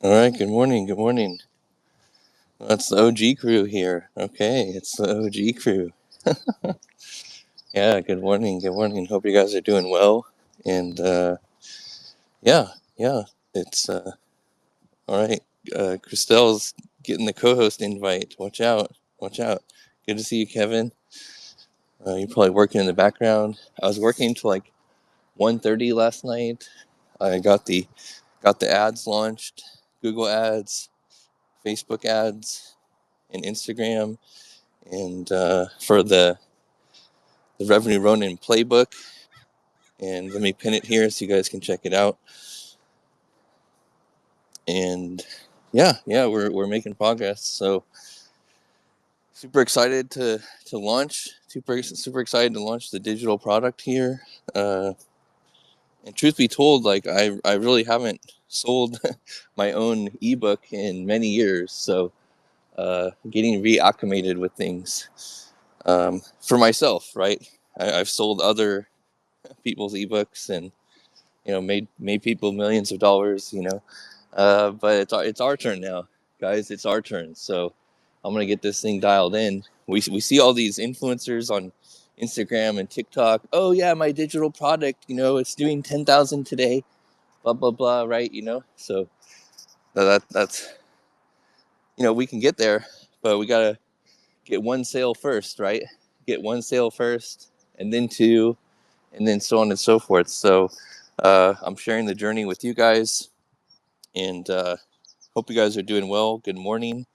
All right, good morning, good morning. That's the OG crew here. Okay, it's the OG crew. Yeah, good morning, good morning. Hope you guys are doing well. And yeah, yeah, it's all right. Christel's getting the co-host invite. Watch out, watch out. Good to see you, Kevin. You're probably working in the background. I was working till like 1:30 last night. I got the ads launched, Google ads, Facebook ads, and Instagram. And for the Revenue Ronin playbook. And let me pin it here so you guys can check it out. And yeah, we're making progress. So super excited to launch. Super excited to launch the digital product here. And truth be told, like I really haven't sold my own ebook in many years. So getting reacclimated with things for myself, right? I've sold other people's ebooks and made people millions of dollars, but it's our turn now, guys. It's our turn. So I'm gonna get this thing dialed in. We see all these influencers on Instagram and TikTok. Oh yeah, my digital product, it's doing 10,000 today. Blah blah blah. Right? So that's we can get there, but we gotta get one sale first, right? Get one sale first, and then two, and then so on and so forth. So I'm sharing the journey with you guys, and hope you guys are doing well. Good morning.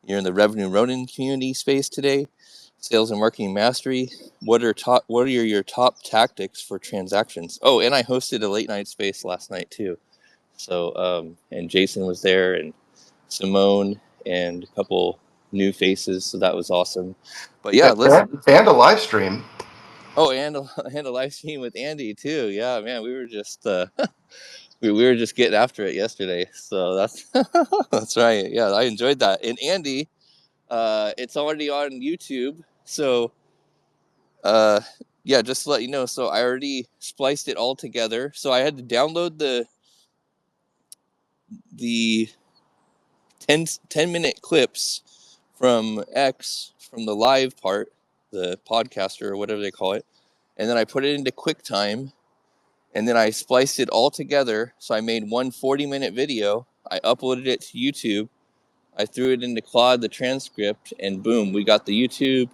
You're in the Revenue Ronin community space today. Sales and marketing mastery. What are your top tactics for transactions? Oh, and I hosted a late night space last night too. So and Jason was there, and Simone, and a couple new faces. So that was awesome. But yeah, let's. And a live stream. Oh, and a live stream with Andy too. Yeah, man, we were just we were just getting after it yesterday. So that's that's right. Yeah, I enjoyed that. And Andy, it's already on YouTube. So uh, yeah, just to let you know. So I already spliced it all together. So I had to download the 10-minute clips from X, from the live part, the podcaster or whatever they call it, and then I put it into QuickTime, and then I spliced it all together. So I made one 40-minute video. I uploaded it to YouTube. I threw it into Claude, the transcript, and boom, we got the YouTube.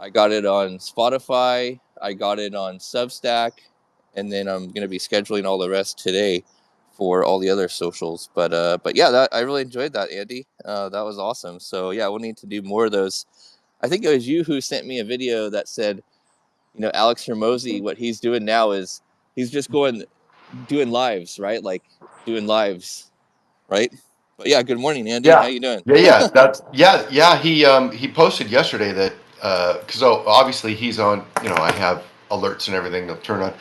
I got it on Spotify. I got it on Substack, and then I'm gonna be scheduling all the rest today for all the other socials. But yeah, I really enjoyed that, Andy. That was awesome. So yeah, we'll need to do more of those. I think it was you who sent me a video that said, Alex Hormozi, what he's doing now is he's just doing lives, right? Like doing lives, right? But yeah, good morning, Andy. How Yeah, you doing? yeah. That's yeah. He posted yesterday that because obviously he's on. I have alerts and everything to turn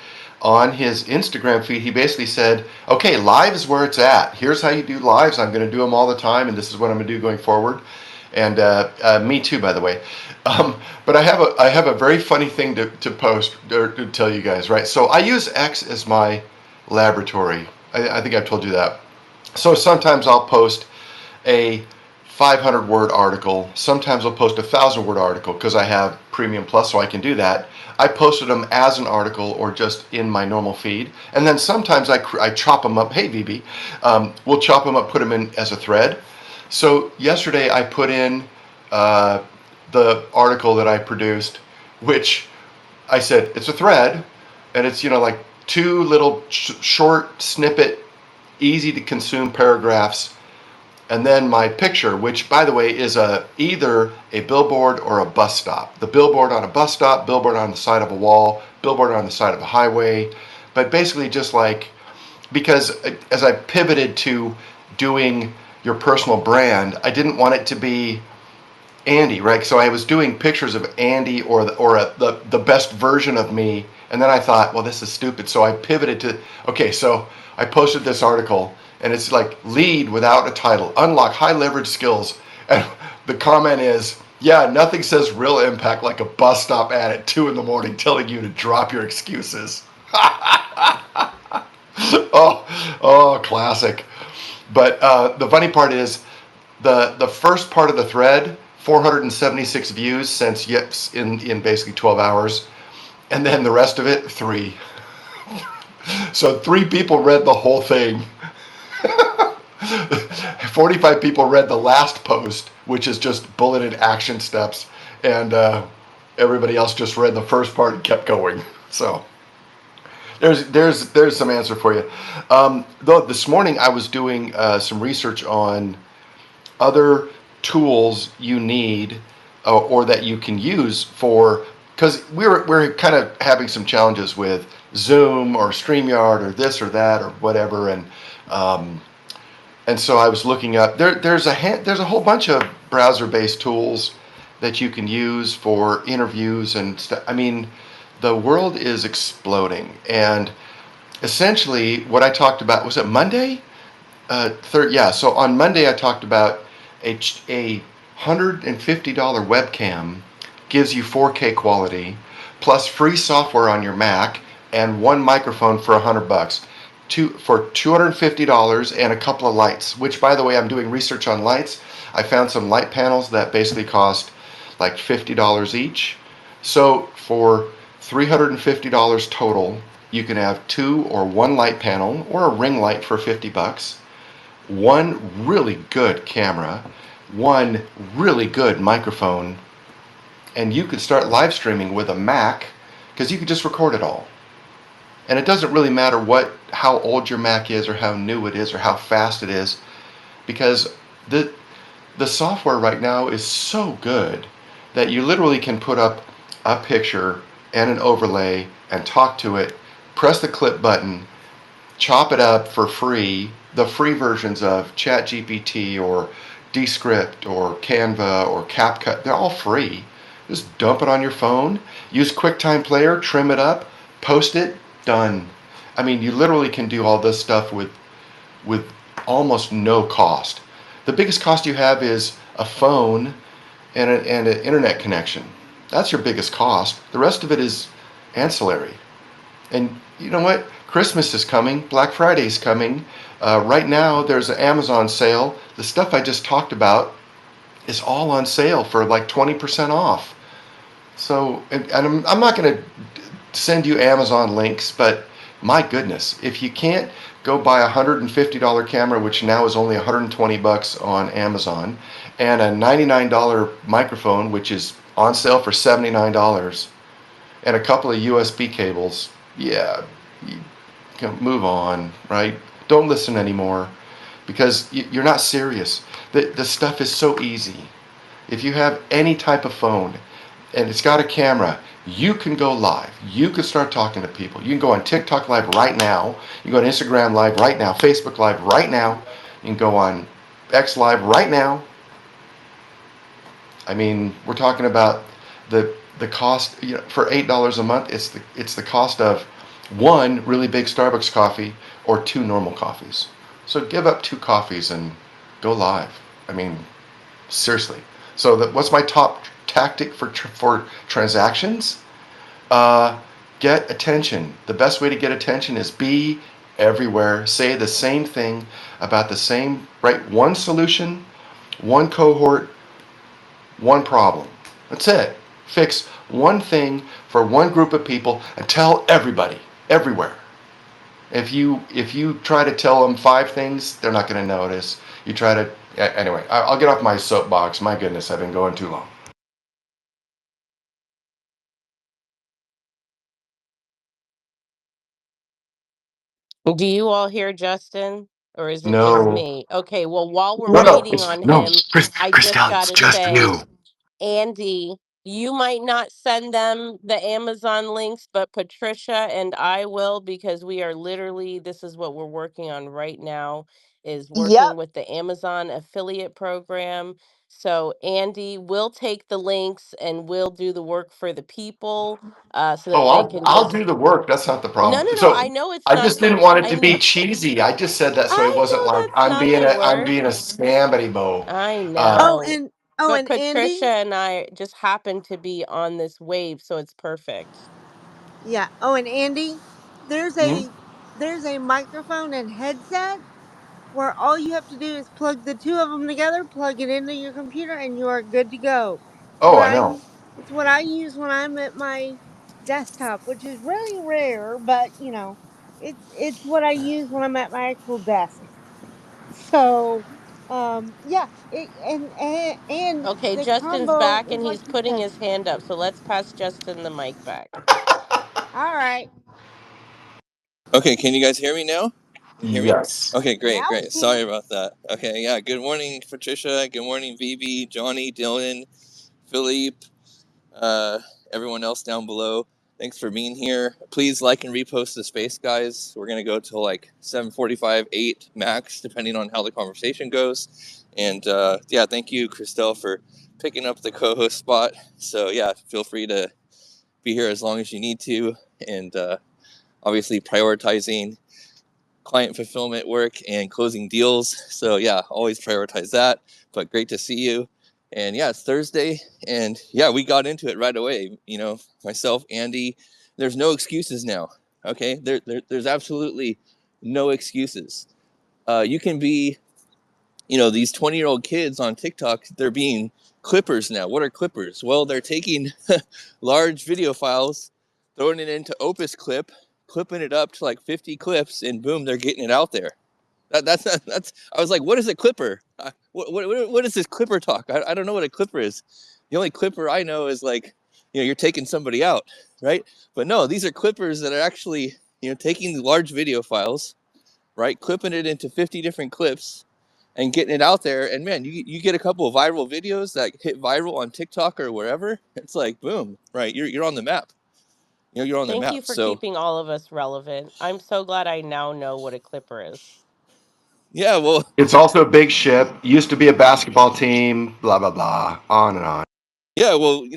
on his Instagram feed. He basically said, "Okay, live is where it's at. Here's how you do lives. I'm going to do them all the time, and this is what I'm going to do going forward." And me too, by the way. But I have a very funny thing to post or to tell you guys. Right. So I use X as my laboratory. I think I've told you that. So sometimes I'll post a 500 word article. Sometimes I'll post a 1,000 word article because I have Premium Plus, so I can do that. I posted them as an article or just in my normal feed. And then sometimes I chop them up. Hey, VB, we'll chop them up, put them in as a thread. So yesterday I put in the article that I produced, which I said it's a thread, and it's like two little short snippet, easy to consume paragraphs, and then my picture, which by the way is either a billboard or a bus stop. The billboard on a bus stop, billboard on the side of a wall, billboard on the side of a highway, but basically just like, because as I pivoted to doing your personal brand, I didn't want it to be Andy, right? So I was doing pictures of Andy or the best version of me, and then I thought, well, this is stupid. So I pivoted to, okay, so I posted this article, and it's like lead without a title, unlock high leverage skills, and the comment is, yeah, nothing says real impact like a bus stop ad at 2 in the morning telling you to drop your excuses. Oh, classic. But the funny part is the first part of the thread, 476 views since yes in basically 12 hours, and then the rest of it, three. So three people read the whole thing. 45 people read the last post, which is just bulleted action steps, and everybody else just read the first part and kept going. So there's some answer for you. Though this morning I was doing some research on other tools you need or that you can use for, because we're kind of having some challenges with Zoom or StreamYard or this or that or whatever, um, and so I was looking up. There's a whole bunch of browser-based tools that you can use for interviews and stuff. I mean, the world is exploding, and essentially, what I talked about was it Monday. Third, yeah. So on Monday, I talked about a $150 webcam gives you 4K quality, plus free software on your Mac and one microphone for $100. For $250 and a couple of lights. Which, by the way, I'm doing research on lights. I found some light panels that basically cost like $50 each. So for $350 total, you can have two or one light panel or a ring light for $50, one really good camera, one really good microphone, and you could start live streaming with a Mac because you could just record it all. And it doesn't really matter how old your Mac is or how new it is or how fast it is, because the software right now is so good that you literally can put up a picture and an overlay and talk to it, press the clip button, chop it up for free. The free versions of ChatGPT or Descript or Canva or CapCut, they're all free. Just dump it on your phone, use QuickTime Player, trim it up, post it, done. I mean, you literally can do all this stuff with almost no cost. The biggest cost you have is a phone and an internet connection. That's your biggest cost. The rest of it is ancillary. And you know what? Christmas is coming. Black Friday is coming. Right now, there's an Amazon sale. The stuff I just talked about is all on sale for like 20% off. So, and I'm not going to send you Amazon links, but my goodness, if you can't go buy a $150 camera, which now is only $120 on Amazon, and a $99 microphone, which is on sale for $79, and a couple of USB cables, yeah, you can move on, right? Don't listen anymore because you're not serious. The stuff is so easy. If you have any type of phone and it's got a camera, you can go live. You can start talking to people. You can go on TikTok Live right now. You can go on Instagram Live right now, Facebook Live right now. You can go on X Live right now. I mean, we're talking about the cost, for $8 a month. It's the cost of one really big Starbucks coffee or two normal coffees. So give up two coffees and go live. I mean, seriously. So what's my top tactic for transactions? Get attention. The best way to get attention is be everywhere. Say the same thing about the same, right? One solution, one cohort, one problem. That's it. Fix one thing for one group of people and tell everybody, everywhere. If you try to tell them five things, they're not going to notice. You try to anyway. I'll get off my soapbox. My goodness, I've been going too long. Do you all hear Justin? Or is it just No, me? Okay, well, while we're no, waiting it's on no, him, I just Christel, got it's to just you. say, Andy, you might not send them the Amazon links, but Patricia and I will, because we are literally, this is what we're working on right now, is working Yep. with the Amazon affiliate program. So Andy will take the links and we'll do the work for the people, so Oh, that they I'll can I'll just, do the work. That's not the no, problem. no, no, I So know it's I not just the, didn't want it I to know, be cheesy. I just said that so it I wasn't know like that's not the I'm word. being a spammy bo. I Uh, Oh, know. and oh, But and Patricia Andy. and I just happen to be on this wave, so it's perfect. Yeah. Oh, and Andy. There's hmm? a there's a microphone and headset where all you have to do is plug the two of them together, plug it into your computer, and you are good to go. It's Oh, what I know. it's what I use when I'm at my desktop, which is really rare, but it's what I use when I'm at my actual desk. So, yeah, and Okay, the Justin's combo back is and like he's you putting said. his hand up. So let's pass Justin the mic back. All right, Okay, can you guys hear me now? Can you hear me? Yes. Okay, great, now great. we can. Sorry about that. Okay, yeah. Good morning, Patricia. Good morning, Vivi, Johnny, Dylan, Philippe, uh, everyone else down below. Thanks for being here. Please like and repost the space, guys. We're gonna go till like 7:45, 8 max, depending on how the conversation goes. And yeah, thank you, Christel, for picking up the co-host spot. So yeah, feel free to be here as long as you need to, and obviously prioritizing client fulfillment work and closing deals. So yeah, always prioritize that. But great to see you. And yeah, it's Thursday, and yeah, we got into it right away. You know, myself, Andy. There's no excuses now. Okay, there's absolutely no excuses. You can be, these 20-year-old kids on TikTok. They're being clippers now. What are clippers? Well, they're taking large video files, throwing it into Opus Clip, clipping it up to like 50 clips, and boom, they're getting it out there. That's. I was like, what is a clipper? What is this clipper talk? I don't know what a clipper is. The only clipper I know is like, you're taking somebody out, right? But no, these are clippers that are actually, taking large video files, right, clipping it into 50 different clips, and getting it out there. And man, you get a couple of viral videos that hit viral on TikTok or wherever. It's like boom, right? You're on the map. You're on the Thank you map. for So keeping all of us relevant. I'm so glad I now know what a clipper is. yeah, well, It's also a big ship. Used to be a basketball team. Blah blah blah. On and on. yeah, well,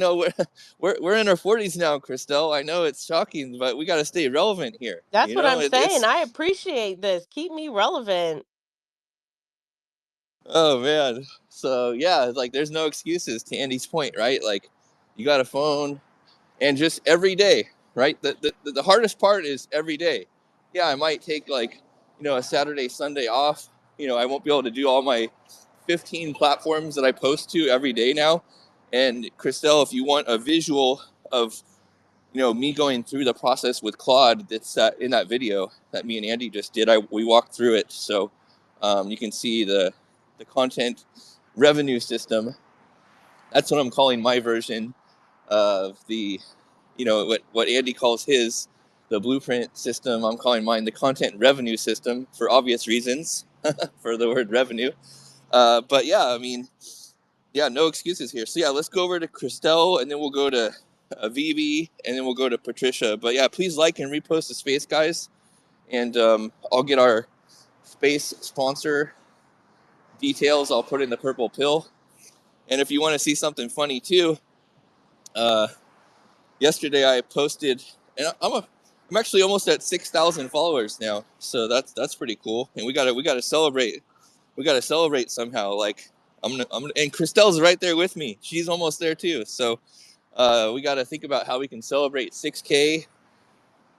we're in our 40s now, Christel. I know it's shocking, but we got to stay relevant here. That's what I'm saying. It's I appreciate this. Keep me relevant. oh man. So yeah, it's like there's no excuses to Andy's point, right? Like you got a phone, and just every day, right? The hardest part is every day. Yeah, I might take like a Saturday, Sunday off. I won't be able to do all my 15 platforms that I post to every day now. And Christel, if you want a visual of me going through the process with Claude, that's in that video that me and Andy just did. We walked through it, so you can see the content revenue system. That's what I'm calling my version of the, what Andy calls his, the blueprint system. I'm calling mine the content revenue system for obvious reasons, for the word revenue. But yeah, I mean, yeah, no excuses here. So yeah, let's go over to Christel, and then we'll go to Vivi, and then we'll go to Patricia. But yeah, please like and repost the space, guys, and I'll get our space sponsor details. I'll put in the purple pill. And if you want to see something funny too, uh, yesterday I posted, and I'm actually almost at 6,000 followers now, so that's pretty cool. And we gotta celebrate. We gotta celebrate somehow. Like and Christelle's right there with me. She's almost there too. So we got to think about how we can celebrate 6K,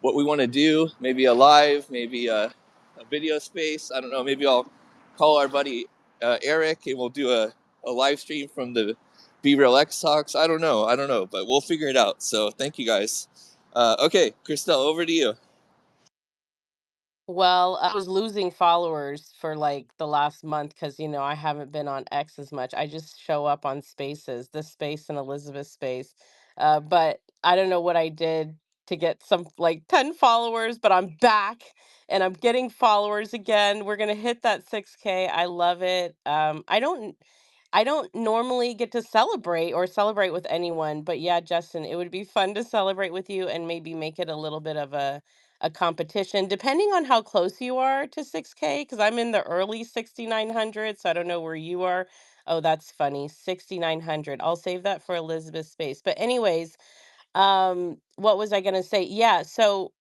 what we want to do, maybe a live, maybe a video space. I don't know. Maybe I'll call our buddy Eric, and we'll do a live stream from the Be Real X Talks. I don't know. But we'll figure it out. So thank you guys. Okay, Christel, over to you. Well, I was losing followers for like the last month because, I haven't been on X as much. I just show up on spaces, this space and Elizabeth space. But I don't know what I did to get some like 10 followers, but I'm back and I'm getting followers again. We're going to hit that 6K. I love it. I don't normally get to celebrate with anyone, but yeah, Justin, it would be fun to celebrate with you and maybe make it a little bit of a competition, depending on how close you are to 6K, because I'm in the early 6,900, so I don't know where you are. Oh, that's funny. 6,900. I'll save that for Elizabeth's space. But anyways, what was I going to say? Yeah, so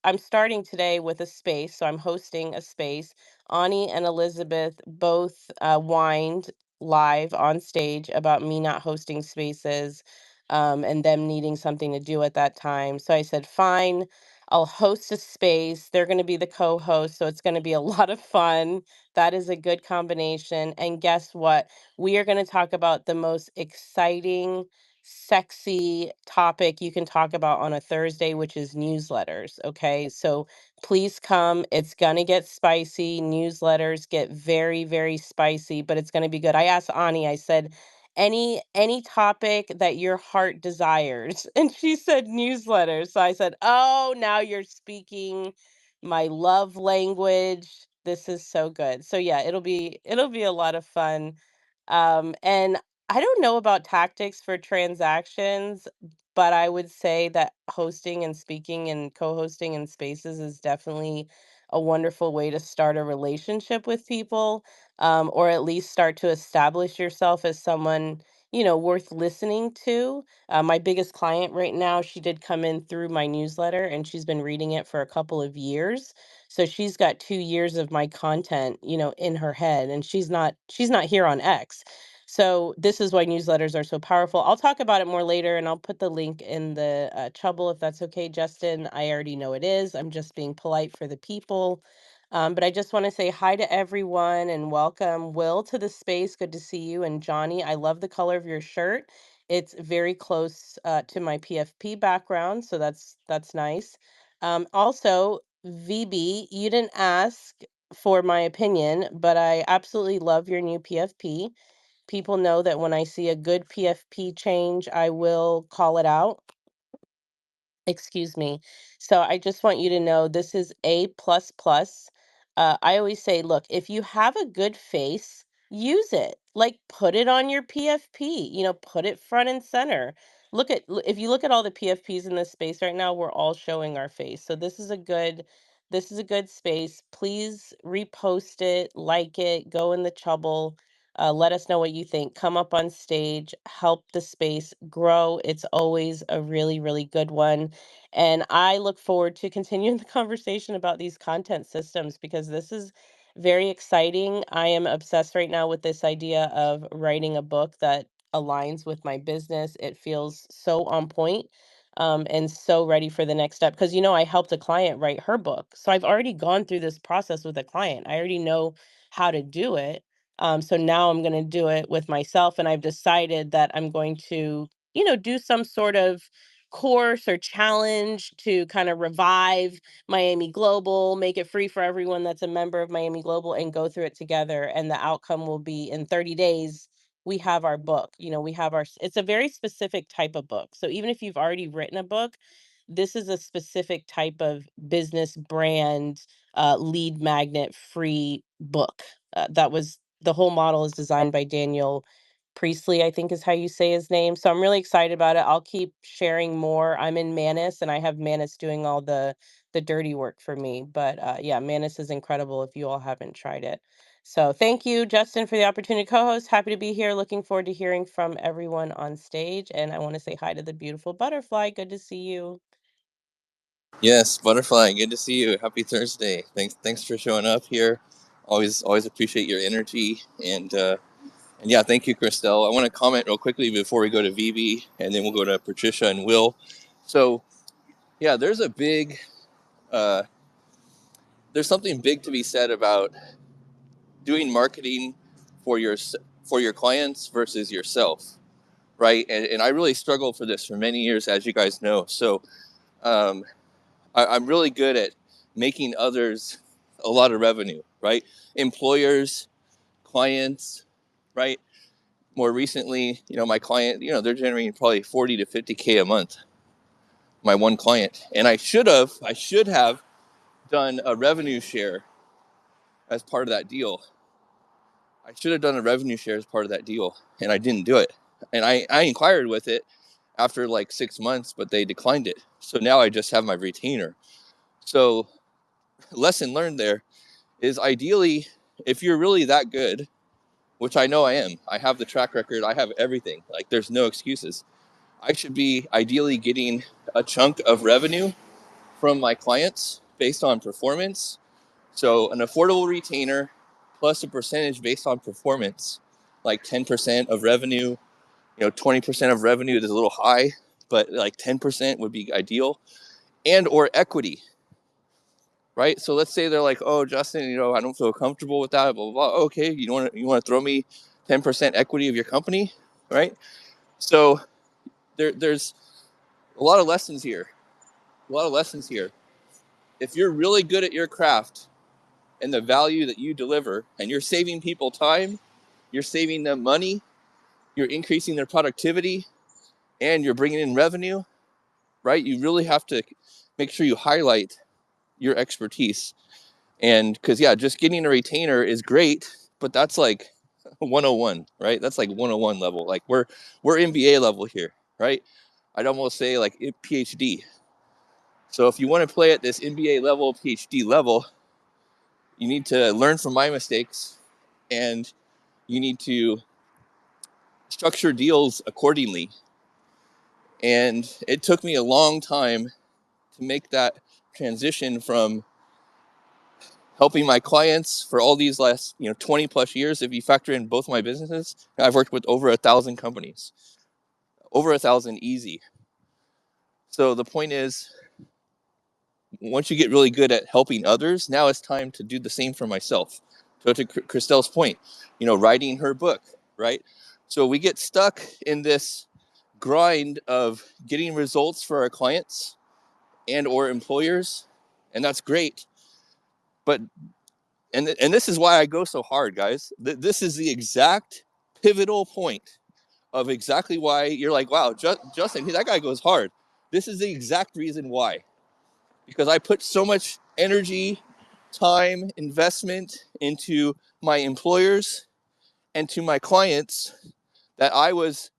I'm starting today with a space, so I'm hosting a space. Ani and Elizabeth both whined live on stage about me not hosting spaces, and them needing something to do at that time. So I said, fine, I'll host a space. They're going to be the co-host, so it's going to be a lot of fun. That is a good combination. And guess what? We are going to talk about the most exciting, sexy topic you can talk about on a Thursday, which is newsletters. Okay. So please come. It's going to get spicy. Newsletters get very, very spicy, but it's going to be good. I asked Ani, I said, any topic that your heart desires, and she said newsletters. So I said, oh, now you're speaking my love language. This is so good. So yeah, it'll be a lot of fun. And I don't know about tactics for transactions, but I would say that hosting and speaking and co-hosting in spaces is definitely a wonderful way to start a relationship with people, or at least start to establish yourself as someone, worth listening to. My biggest client right now, she did come in through my newsletter and she's been reading it for a couple of years. So she's got 2 years of my content, in her head, and she's not here on X. So this is why newsletters are so powerful. I'll talk about it more later, and I'll put the link in the Trouble if that's okay, Justin. I already know it is. I'm just being polite for the people. But I just want to say hi to everyone and welcome Will to the space. Good to see you. And Johnny, I love the color of your shirt. It's very close to my PFP background, so that's nice. Also, VB, you didn't ask for my opinion, but I absolutely love your new PFP. People know that when I see a good PFP change, I will call it out. Excuse me. So I just want you to know this is A plus plus. I always say, look, if you have a good face, use it. Like put it on your PFP. Put it front and center. If you look at all the PFPs in this space right now, we're all showing our face. So this is a good space. Please repost it, like it, go in the trouble. Let us know what you think. Come up on stage, help the space grow. It's always a really, really good one. And I look forward to continuing the conversation about these content systems because this is very exciting. I am obsessed right now with this idea of writing a book that aligns with my business. It feels so on point, and so ready for the next step. Because, I helped a client write her book. So I've already gone through this process with a client. I already know how to do it. So now I'm going to do it with myself. And I've decided that I'm going to, do some sort of course or challenge to kind of revive Miami Global, make it free for everyone that's a member of Miami Global, and go through it together. And the outcome will be in 30 days, we have our book. It's a very specific type of book. So even if you've already written a book, this is a specific type of business brand, lead magnet free book. That was the whole model is designed by Daniel Priestley, I think is how you say his name. So I'm really excited about it. I'll keep sharing more. I'm in Manus and I have Manus doing all the dirty work for me. But yeah, Manus is incredible if you all haven't tried it. So thank you, Justin, for the opportunity to co-host. Happy to be here. Looking forward to hearing from everyone on stage. And I want to say hi to the beautiful butterfly. Good to see you. Yes, Butterfly, good to see you. Happy Thursday. Thanks for showing up here. Always appreciate your energy. And yeah, thank you, Christel. I want to comment real quickly before we go to VB, and then we'll go to Patricia and Will. So yeah, uh, there's something big to be said about doing marketing for your clients versus yourself, right? And I really struggled for this for many years, as you guys know. So um, I'm really good at making others a lot of revenue, right? Employers, clients, right? More recently, my client, they're generating probably 40 to 50K a month, my one client. And I should have done a revenue share as part of that deal. I should have done a revenue share as part of that deal, and I didn't do it. And I inquired with it after like 6 months, but they declined it. So now I just have my retainer. So lesson learned there is ideally, if you're really that good, which I know I am, I have the track record, I have everything, like there's no excuses. I should be ideally getting a chunk of revenue from my clients based on performance. So an affordable retainer plus a percentage based on performance, like 10% of revenue, 20% of revenue is a little high, but like 10% would be ideal. and or equity, right? So let's say they're like, oh, Justin, I don't feel comfortable with that, blah, blah, blah. Okay, you want to throw me 10% equity of your company, right? So there's a lot of lessons here. If you're really good at your craft and the value that you deliver, and you're saving people time, you're saving them money, you're increasing their productivity, and you're bringing in revenue, right? You really have to make sure you highlight your expertise. And because, just getting a retainer is great, but that's like 101, right? That's like 101 level. Like we're MBA level here, right? I'd almost say like PhD. So if you want to play at this MBA level, PhD level, you need to learn from my mistakes, and you need to structure deals accordingly. And it took me a long time to make that transition from helping my clients for all these last 20 plus years. If you factor in both my businesses, I've worked with over 1,000 companies, over 1,000 easy. So the point is, once you get really good at helping others, now it's time to do the same for myself. So to Christel's point, writing her book, right? So we get stuck in this grind of getting results for our clients and or employers, and that's great. But and this is why I go so hard, guys. This is the exact pivotal point of exactly why you're like, wow, Justin, that guy goes hard. This is the exact reason why. Because I put so much energy, time, investment into my employers and to my clients that I was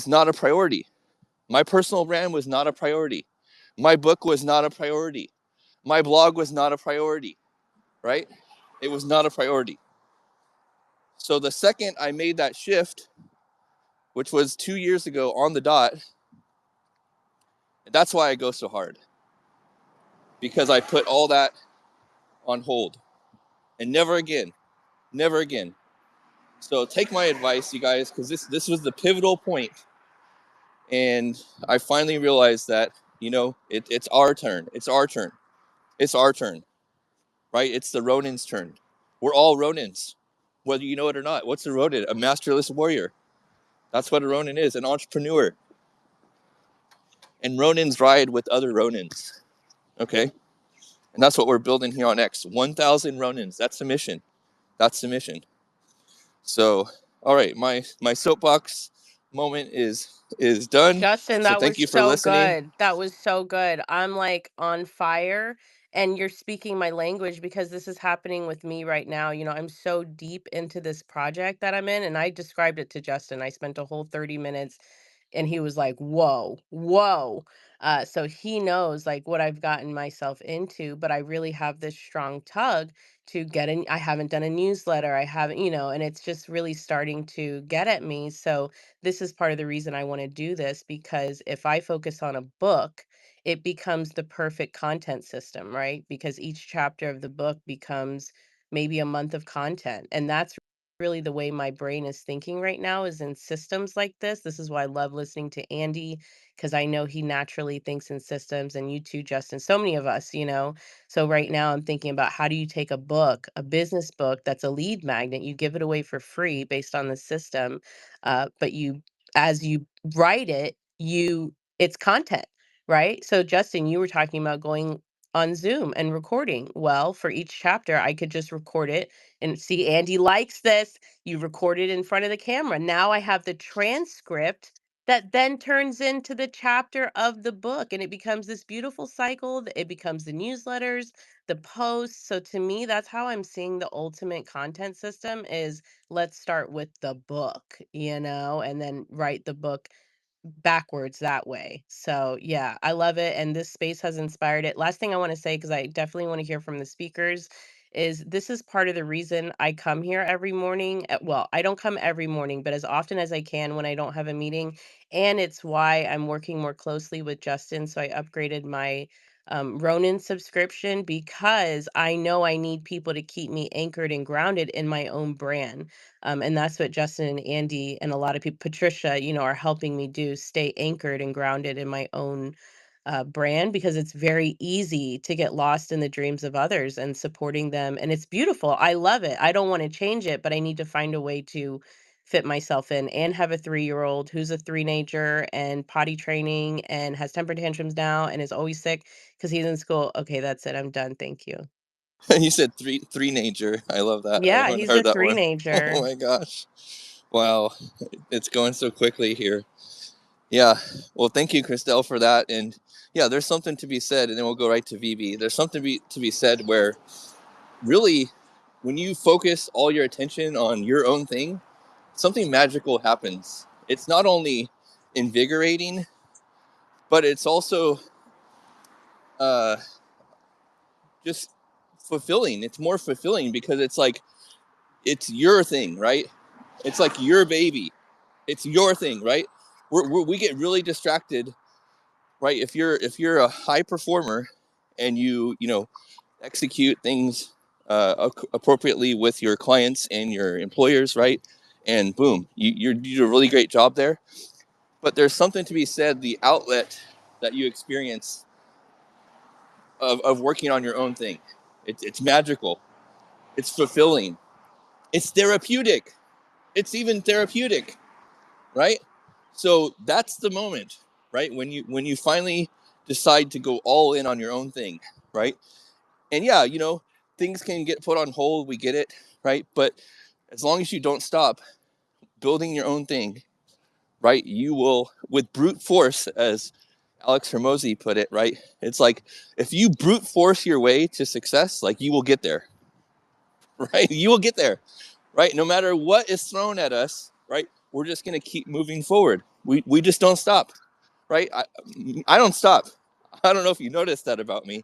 not a priority. My personal brand was not a priority. My book was not a priority. My blog was not a priority, right? It was not a priority. So the second I made that shift, which was 2 years ago on the dot, that's why I go so hard. Because I put all that on hold. And never again. Never again. So take my advice, you guys, because this was the pivotal point. And I finally realized that, it's our turn. It's our turn. It's our turn, right? It's the Ronin's turn. We're all Ronins, whether you know it or not. What's a Ronin? A masterless warrior. That's what a Ronin is, an entrepreneur. And Ronins ride with other Ronins, okay? And that's what we're building here on X. 1,000 Ronins. That's the mission. That's the mission. So, all right, my soapbox moment is done. Justin, So that thank was you for so listening. good. That was so good. I'm like on fire, and you're speaking my language because this is happening with me right now. I'm so deep into this project that I'm in, and I described it to Justin. I spent a whole 30 minutes, and he was like, whoa, whoa. So he knows like what I've gotten myself into, but I really have this strong tug to get in. I haven't done a newsletter. I haven't, and it's just really starting to get at me. So this is part of the reason I want to do this, because if I focus on a book, it becomes the perfect content system, right? Because each chapter of the book becomes maybe a month of content. And that's really the way my brain is thinking right now, is in systems like this. This is why I love listening to Andy, because I know he naturally thinks in systems, and you too, Justin. So many of us. So right now I'm thinking about, how do you take a book, a business book that's a lead magnet, you give it away for free based on the system, but as you write it, it's content, right? So Justin, you were talking about going on Zoom and recording. Well, for each chapter, I could just record it and see, Andy likes this. You record it in front of the camera. Now I have the transcript that then turns into the chapter of the book, and it becomes this beautiful cycle. It becomes the newsletters, the posts. So to me, that's how I'm seeing the ultimate content system is, let's start with the book, and then write the book backwards that way. So yeah, I love it. And this space has inspired it. Last thing I want to say, because I definitely want to hear from the speakers, is this is part of the reason I come here every morning. Well, I don't come every morning, but as often as I can when I don't have a meeting. And it's why I'm working more closely with Justin. So I upgraded my Ronin subscription, because I know I need people to keep me anchored and grounded in my own brand. And that's what Justin and Andy and a lot of people, Patricia, are helping me do, stay anchored and grounded in my own brand, because it's very easy to get lost in the dreams of others and supporting them. And it's beautiful. I love it. I don't want to change it, but I need to find a way to fit myself in, and have a 3-year-old who's a three-nager and potty training and has temper tantrums now and is always sick because he's in school. Okay, that's it. I'm done. Thank you. You said three-nager. I love that. I Yeah, haven't he's a heard that one. Oh three-nager. my gosh. Wow. It's going so quickly here. Yeah. Well, thank you, Christel, for that. And yeah, there's something to be said, and then we'll go right to VB. There's something to be said where really, when you focus all your attention on your own thing, something magical happens. It's not only invigorating, but it's also uh, just fulfilling. It's more fulfilling because it's like, it's your thing, right? It's like your baby. It's your thing, right? We get really distracted, right? If you're a high performer and you execute things appropriately with your clients and your employers, right? And boom, you do a really great job there. But there's something to be said, the outlet that you experience of working on your own thing. It's magical. It's fulfilling. It's therapeutic. It's even therapeutic, right? So that's the moment, right? When you finally decide to go all in on your own thing, right? And yeah, things can get put on hold. We get it, right? But as long as you don't stop building your own thing, right, you will, with brute force, as Alex Hormozi put it, right? It's like, if you brute force your way to success, like, you will get there, right? You will get there, right? No matter what is thrown at us, right? We're just going to keep moving forward. We just don't stop, right? I don't stop. I don't know if you noticed that about me,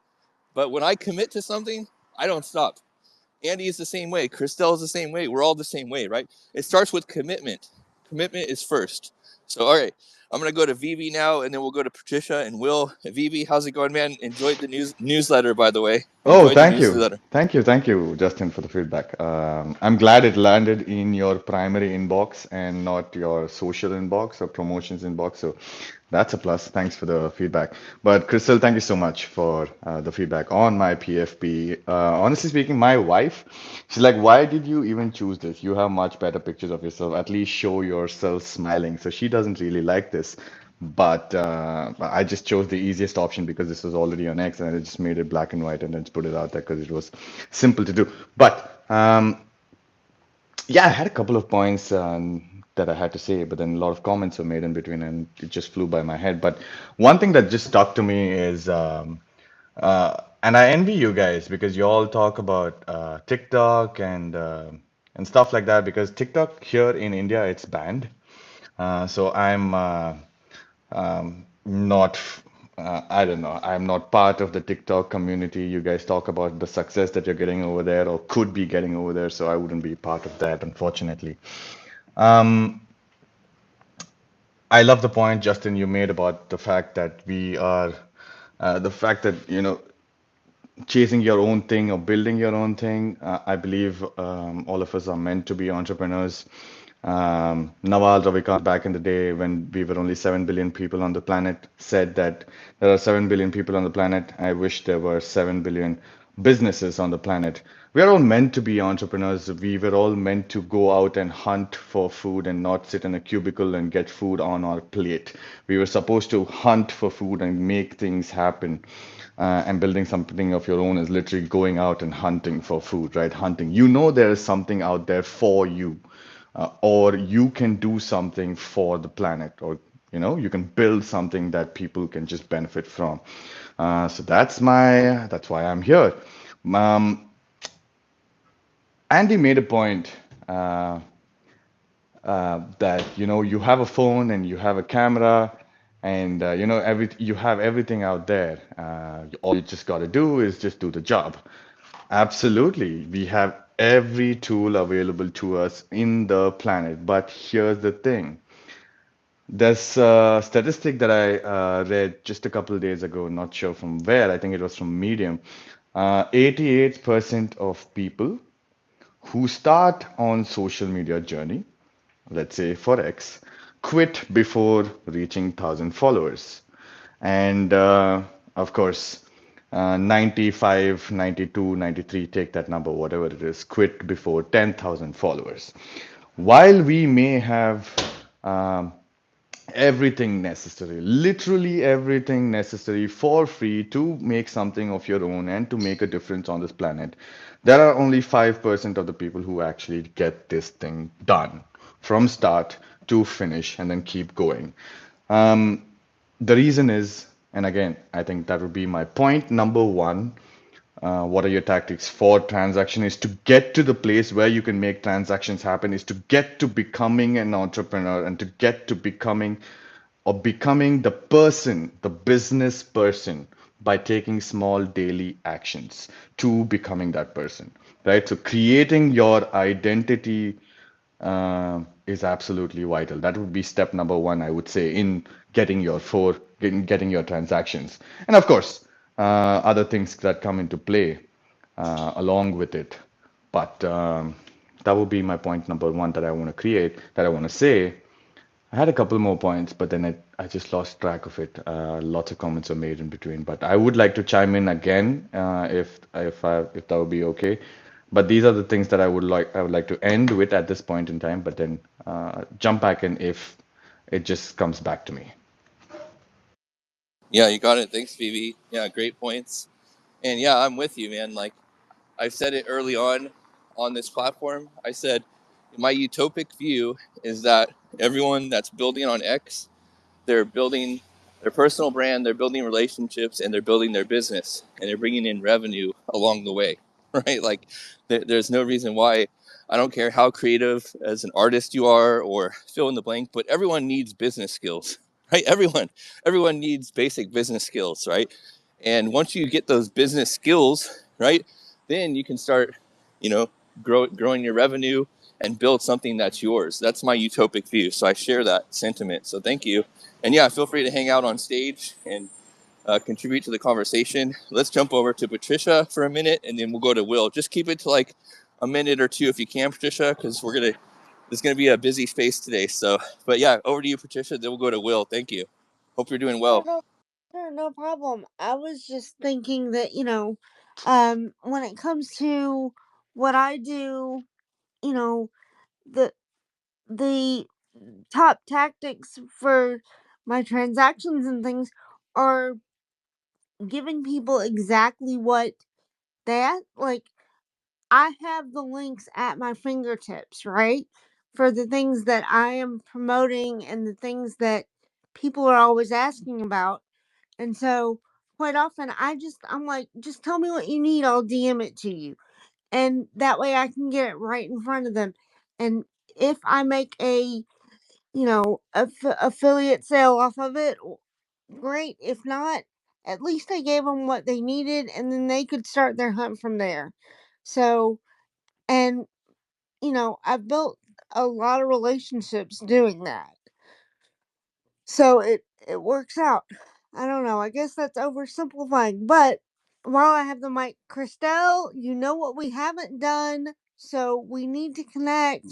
but when I commit to something, I don't stop. Andy is the same way. Christel is the same way. We're all the same way, right? It starts with commitment. Commitment is first. So, all right, I'm going to go to Vivi now, and then we'll go to Patricia and Will. Vivi, how's it going, man? Enjoyed the newsletter, by the way. Oh, Enjoyed the thank you. newsletter. Thank you, Justin, for the feedback. I'm glad it landed in your primary inbox and not your social inbox or promotions inbox. So that's a plus. Thanks for the feedback. But Crystal, thank you so much for the feedback on my PFP. Honestly speaking, my wife, she's like, why did you even choose this? You have much better pictures of yourself. At least show yourself smiling. So she doesn't really like this. But I just chose the easiest option because this was already on X, and I just made it black and white and then just put it out there because it was simple to do. But yeah, I had a couple of points that I had to say, but then a lot of comments were made in between, and it just flew by my head. But one thing that just stuck to me is, and I envy you guys because you all talk about TikTok and stuff like that. Because TikTok here in India, it's banned. So I'm not, I don't know, I'm not part of the TikTok community. You guys talk about the success that you're getting over there or could be getting over there, so I wouldn't be part of that, unfortunately. Um, I love the point, Justin, you made about the fact that we are, the fact that, chasing your own thing or building your own thing. I believe all of us are meant to be entrepreneurs. Nawal Ravikant, back in the day when we were only 7 billion people on the planet, said that there are 7 billion people on the planet. I wish there were 7 billion businesses on the planet. We are all meant to be entrepreneurs. We were all meant to go out and hunt for food and not sit in a cubicle and get food on our plate. We were supposed to hunt for food and make things happen. And building something of your own is literally going out and hunting for food, right? Hunting. You know there is something out there for you, or you can do something for the planet, or you can build something that people can just benefit from. So that's why I'm here. Um, Andy made a point uh, that you have a phone and you have a camera and you have everything out there. All you just got to do is just do the job. Absolutely, we have every tool available to us in the planet. But here's the thing. There's a statistic that I read just a couple of days ago, not sure from where, I think it was from Medium. 88% of people who start on social media journey, let's say for X, quit before reaching 1,000 followers. And of course, 95, 92, 93, take that number, whatever it is, quit before 10,000 followers. While we may have um, everything necessary, literally everything necessary for free to make something of your own and to make a difference on this planet, there are only 5% of the people who actually get this thing done from start to finish and then keep going. The reason is, and again, I think that would be my point number one. What are your tactics for transaction is to get to the place where you can make transactions happen, is to get to becoming an entrepreneur and to get to becoming the person, the business person, by taking small daily actions to becoming that person, right? So creating your identity is absolutely vital. That would be step number one, I would say, in getting your transactions. And of course, other things that come into play along with it. But that would be my point number one that I want to create, that I want to say. I had a couple more points, but then I just lost track of it. Lots of comments are made in between, but I would like to chime in again if that would be okay. But these are the things that I would like to end with at this point in time, but then jump back in if it just comes back to me. Yeah, you got it. Thanks, Phoebe. Yeah, great points. And yeah, I'm with you, man. Like I said it early on this platform. I said my utopic view is that everyone that's building on X, they're building their personal brand, they're building relationships, and they're building their business, and they're bringing in revenue along the way, right? Like there's no reason why. I don't care how creative as an artist you are or fill in the blank, but everyone needs business skills, right? Everyone needs basic business skills, right? And once you get those business skills, right, then you can start, you know, growing your revenue and build something that's yours. That's my utopic view. So I share that sentiment. So thank you. And yeah, feel free to hang out on stage and contribute to the conversation. Let's jump over to Patricia for a minute, and then we'll go to Will. Just keep it to like a minute or two if you can, Patricia, because there's gonna be a busy space today. So, but yeah, over to you, Patricia. Then we'll go to Will. Thank you. Hope you're doing well. Sure, no problem. I was just thinking that, when it comes to what I do, you know, the the top tactics for my transactions and things are giving people exactly what like I have the links at my fingertips, right? For the things that I am promoting and the things that people are always asking about. And so quite often I'm like, just tell me what you need, I'll DM it to you. And that way I can get it right in front of them. And if I make a, affiliate sale off of it, great. If not, at least I gave them what they needed and then they could start their hunt from there. So, and, I've built a lot of relationships doing that. So it works out. I don't know. I guess that's oversimplifying. But while I have the mic, Christel, you know what we haven't done, so we need to connect.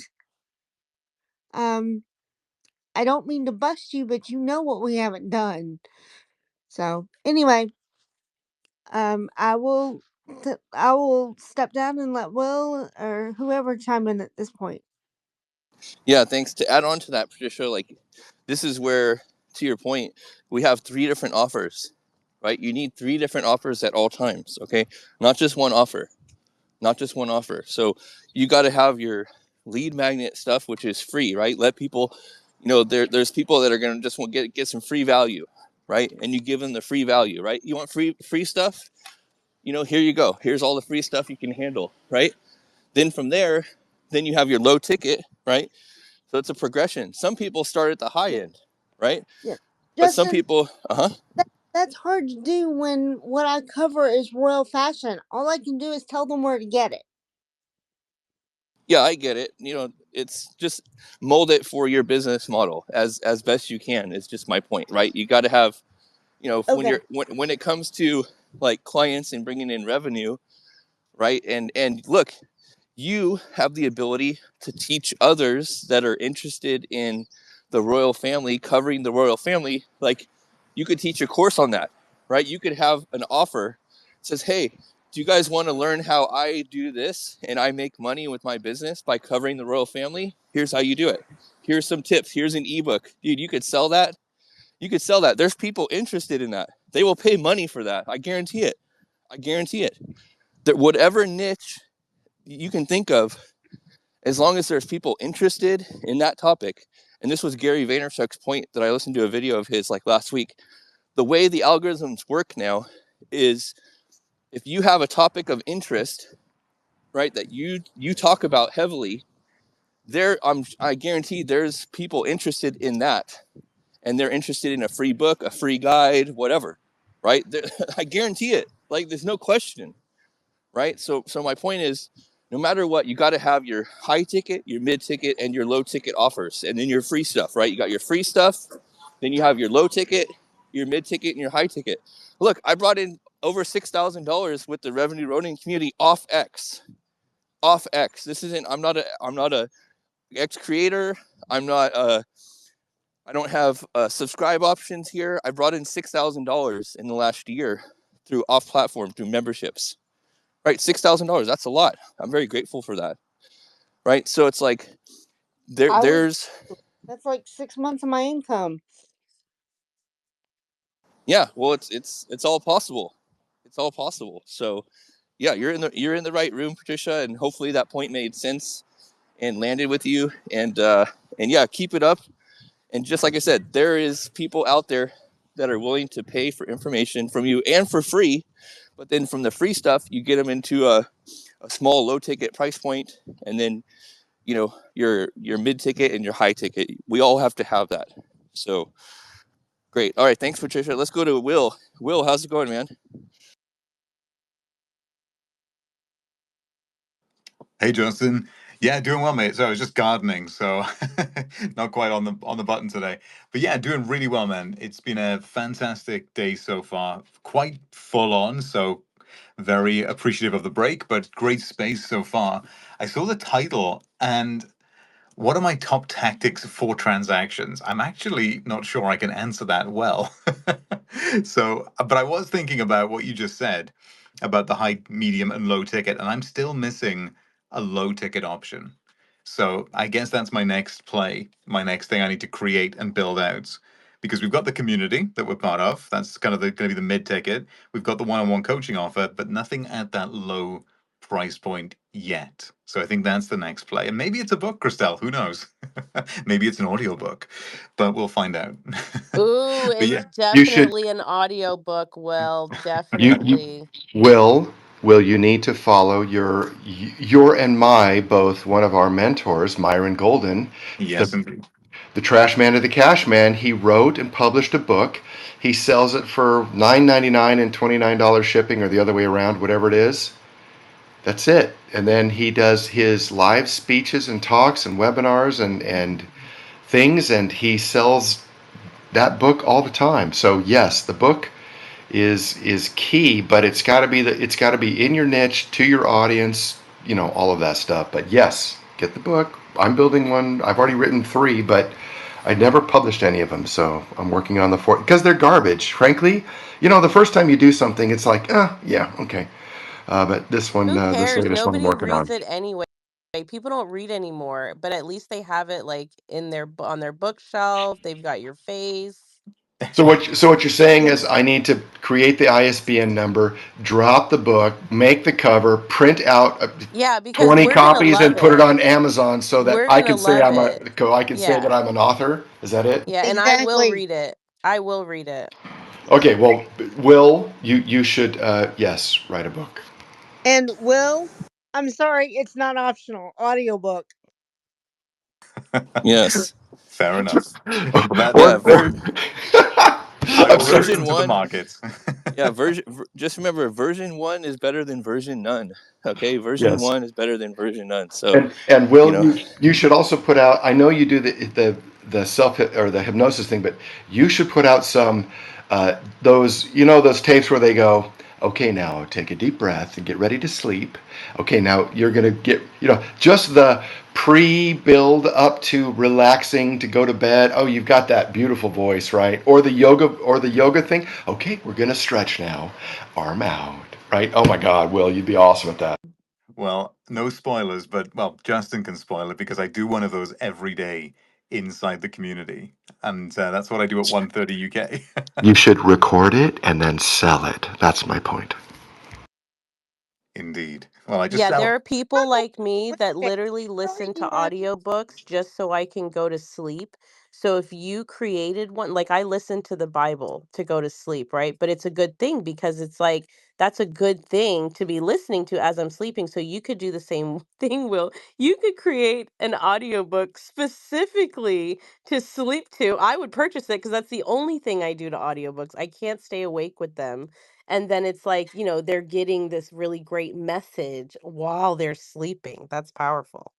Um, I don't mean to bust you, but you know what we haven't done. So anyway, I will step down and let Will or whoever chime in at this point. Yeah, thanks. To add on to that, Patricia, like this is where, to your point, we have 3 different offers, right? You need 3 different offers at all times, okay? Not just one offer, not just one offer. So you got to have your lead magnet stuff, which is free, right? Let people, there's people that are going to just want get some free value, right? And you give them the free value, right? You want free stuff? Here you go. Here's all the free stuff you can handle, right? Then from there, then you have your low ticket, right? So it's a progression. Some people start at the high Yeah, end, right? yeah. But some Justin, people, that's hard to do when what I cover is royal fashion. All I can do is tell them where to get it. yeah, I get it. It's just mold it for your business model as best you can. It's just my point, right? You got to have, Okay. when it comes to like clients and bringing in revenue, right? And look, you have the ability to teach others that are interested in the royal family, covering the royal family, like You could teach a course on that, right? You could have an offer that says, hey, do you guys want to learn how I do this and I make money with my business by covering the royal family? Here's how you do it. Here's some tips. Here's an ebook. Dude, you could sell that. You could sell that. There's people interested in that. They will pay money for that. I guarantee it. I guarantee it. That whatever niche you can think of, as long as there's people interested in that topic, and this was Gary Vaynerchuk's point that I listened to a video of his like last week. The way the algorithms work now is if you have a topic of interest, right, that you talk about heavily, I guarantee there's people interested in that, and they're interested in a free book, a free guide, whatever, right? I guarantee it. Like, there's no question, right? So my point is, no matter what, you got to have your high ticket, your mid ticket, and your low ticket offers, and then your free stuff, right? You got your free stuff, then you have your low ticket, your mid ticket, and your high ticket. Look, I brought in over $6,000 with the Revenue Ronin community off X. Off X. This isn't. I'm not a X creator. I don't have subscribe options here. I brought in $6,000 in the last year through off platform, through memberships. Right, $6,000. That's a lot. I'm very grateful for that. Right, so it's like there's that's like 6 months of my income. Yeah, well, it's all possible. It's all possible. So, yeah, you're in the right room, Patricia, and hopefully that point made sense and landed with you. And yeah, keep it up. And just like I said, there is people out there that are willing to pay for information from you and for free. But then from the free stuff, you get them into a small low ticket price point, and then your mid ticket and your high ticket. We all have to have that. So great. All right, thanks, Patricia. Let's go to Will. Will, how's it going, man? Hey, Justin. Yeah, doing well, mate. So I was just gardening, so not quite on the button today. But yeah, doing really well, man. It's been a fantastic day so far. Quite full on, so very appreciative of the break, but great space so far. I saw the title, and what are my top tactics for transactions? I'm actually not sure I can answer that well. So, but I was thinking about what you just said about the high, medium, and low ticket, and I'm still missing a low ticket option. So I guess that's my next play, my next thing I need to create and build out. Because we've got the community that we're part of. That's kind of going to be the mid ticket. We've got the one-on-one coaching offer, but nothing at that low price point yet. So I think that's the next play. And maybe it's a book, Christel. Who knows? Maybe it's an audiobook, but we'll find out. Ooh, But it's yeah, You should definitely an audiobook. Well, you definitely. will you need to follow your and my both one of our mentors, Myron Golden, the yes, indeed. the trash man to the cash man. He wrote and published a book. He sells it for $9.99 and $29 shipping, or the other way around, whatever it is. That's it. And then he does his live speeches and talks and webinars and things, and he sells that book all the time. So yes, the book is key, but it's got to be in your niche, to your audience, all of that stuff. But yes, get the book. I'm building one. I've already written 3, but I never published any of them, so I'm working on the 4 because they're garbage. Frankly, the first time you do something, it's like, yeah, okay. But this one, Who this cares? latest one, I'm Nobody working reads on. it anyway. People don't read anymore, but at least they have it like in on their bookshelf. They've got your face. So what you're saying is I need to create the ISBN number, drop the book, make the cover, print out Yeah, because 20 we're gonna copies, love and put it it. on Amazon so that We're gonna love it. I can say that Yeah. I'm an author. Is that it? Yeah, and I will Exactly. read it. I will read it. Okay. Well, Will, you should yes, write a book. And Will, I'm sorry, it's not optional. Audiobook. Yes. Fair enough. Well, Yeah. or I I'm will sorry. Version listen to the one. market. Yeah. Just remember, version 1 is better than version none. Okay. Version Yes. 1 is better than version none. So, And you Will, know, you should also put out. I know you do the self or the hypnosis thing, but you should put out some those those tapes where they go, Okay, now take a deep breath and get ready to sleep. Okay, now you're going to get, just the pre-build up to relaxing to go to bed. Oh, you've got that beautiful voice, right? Or the yoga thing. Okay, we're going to stretch now. Arm out, right? Oh my God, Will, you'd be awesome at that. Well, no spoilers, but well, Justin can spoil it because I do one of those every day inside the community, and that's what I do at 1:30 UK. You should record it and then sell it. That's my point. Indeed. Well, I just Yeah, there sell. are people like me that Okay, literally sorry, listen to Mark. audiobooks just so I can go to sleep. So if you created one, like I listen to the Bible to go to sleep, right? But it's a good thing because it's like that's a good thing to be listening to as I'm sleeping. So you could do the same thing, Will. You could create an audiobook specifically to sleep to. I would purchase it because that's the only thing I do to audiobooks. I can't stay awake with them, and then it's like, they're getting this really great message while they're sleeping. That's powerful.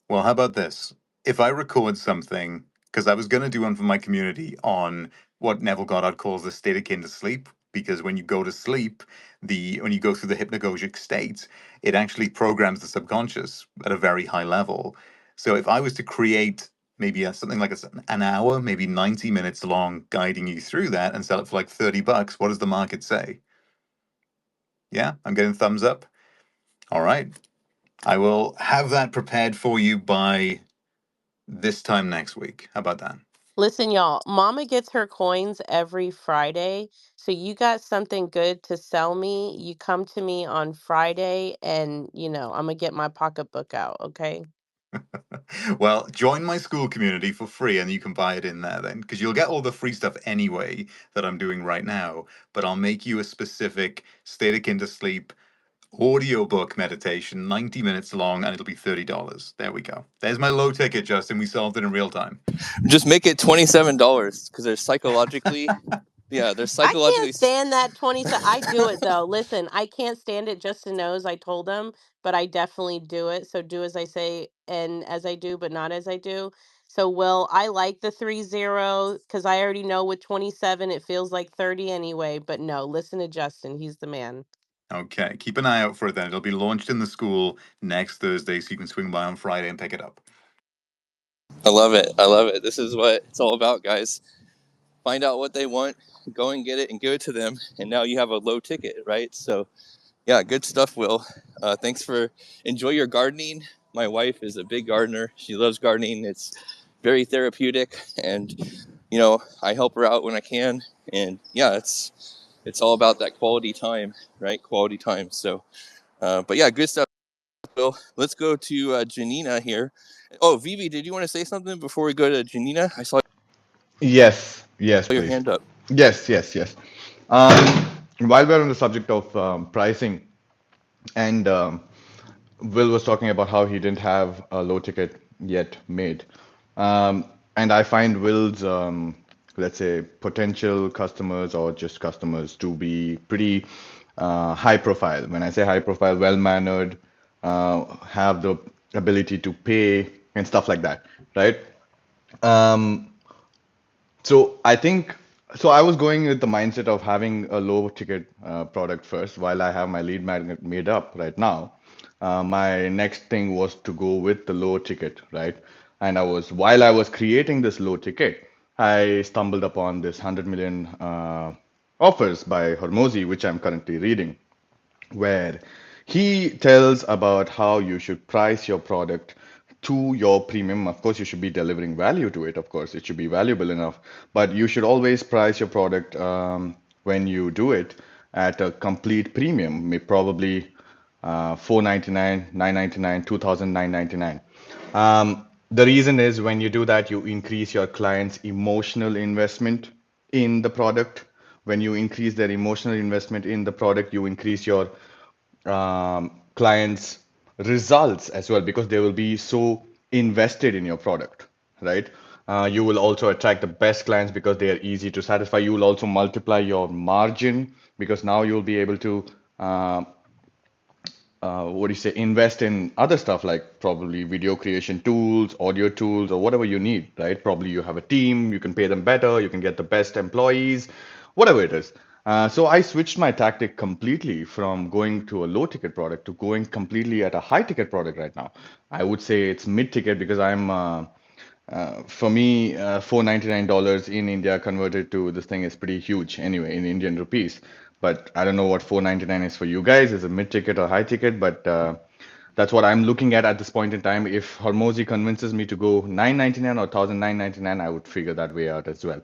Well, how about this? If I record something, because I was going to do one for my community on what Neville Goddard calls the state akin to sleep, because when you go to sleep, when you go through the hypnagogic state, it actually programs the subconscious at a very high level. So if I was to create maybe something like an hour, maybe 90 minutes long, guiding you through that and sell it for like $30, what does the market say? Yeah, I'm getting thumbs up. All right. I will have that prepared for you by this time next week. How about that? Listen, y'all, Mama gets her coins every Friday. So you got something good to sell me. You come to me on Friday and, I'm going to get my pocketbook out. Okay. Well, join my school community for free and you can buy it in there then, because you'll get all the free stuff anyway that I'm doing right now. But I'll make you a specific state akin to sleep audiobook meditation, 90 minutes long, and it'll be $30. There we go. There's my low ticket, Justin. We solved it in real time. Just make it $27 because they're psychologically, yeah, they're I can't psychologically. stand that 20. I do it though. Listen, I can't stand it. Justin knows I told him, but I definitely do it. So do as I say and as I do, but not as I do. So, Will, I like the 30 because I already know with 27, it feels like 30 anyway. But no, listen to Justin. He's the man. Okay, keep an eye out for it then. It'll be launched in the school next Thursday, so you can swing by on Friday and pick it up. I love it. I love it. This is what it's all about, guys. Find out what they want, go and get it, and give it to them. And now you have a low ticket, right? So, yeah, good stuff, Will. Thanks for enjoy your gardening. My wife is a big gardener. She loves gardening. It's very therapeutic, and I help her out when I can. And yeah, it's all about that quality time, right? Quality time. So, but yeah, good stuff, Will. Let's go to Janina here. Oh, Vivi, did you want to say something before we go to Janina? I saw Yes, yes, your please. hand up. Yes, yes, yes. Um, while we're on the subject of pricing, and Will was talking about how he didn't have a low ticket yet made. And I find Will's, let's say, potential customers or just customers to be pretty high profile. When I say high profile, well mannered, have the ability to pay and stuff like that, right? Um, so I think so. I was going with the mindset of having a low ticket product first, while I have my lead magnet made up right now. My next thing was to go with the low ticket, right? And while I was creating this low ticket, I stumbled upon this 100 million offers by Hormozi, which I'm currently reading, where he tells about how you should price your product to your premium. Of course, you should be delivering value to it. Of course, it should be valuable enough, but you should always price your product when you do it at a complete premium, probably 499, 999, 2,999. The reason is when you do that, you increase your client's emotional investment in the product. When you increase their emotional investment in the product, you increase your clients' results as well because they will be so invested in your product, right? You will also attract the best clients because they are easy to satisfy. You will also multiply your margin because now you'll be able to uh, what do you say, invest in other stuff like probably video creation tools, audio tools, or whatever you need, right? Probably you have a team, you can pay them better, you can get the best employees, whatever it is. So I switched my tactic completely from going to a low ticket product to going completely at a high ticket product right now. I would say it's mid ticket because for me, $499 in India converted to this thing is pretty huge anyway in Indian rupees. But I don't know what 499 is for you guys. Is it mid ticket or high ticket? But that's what I'm looking at this point in time. If Hormozi convinces me to go 999 or 1999, I would figure that way out as well.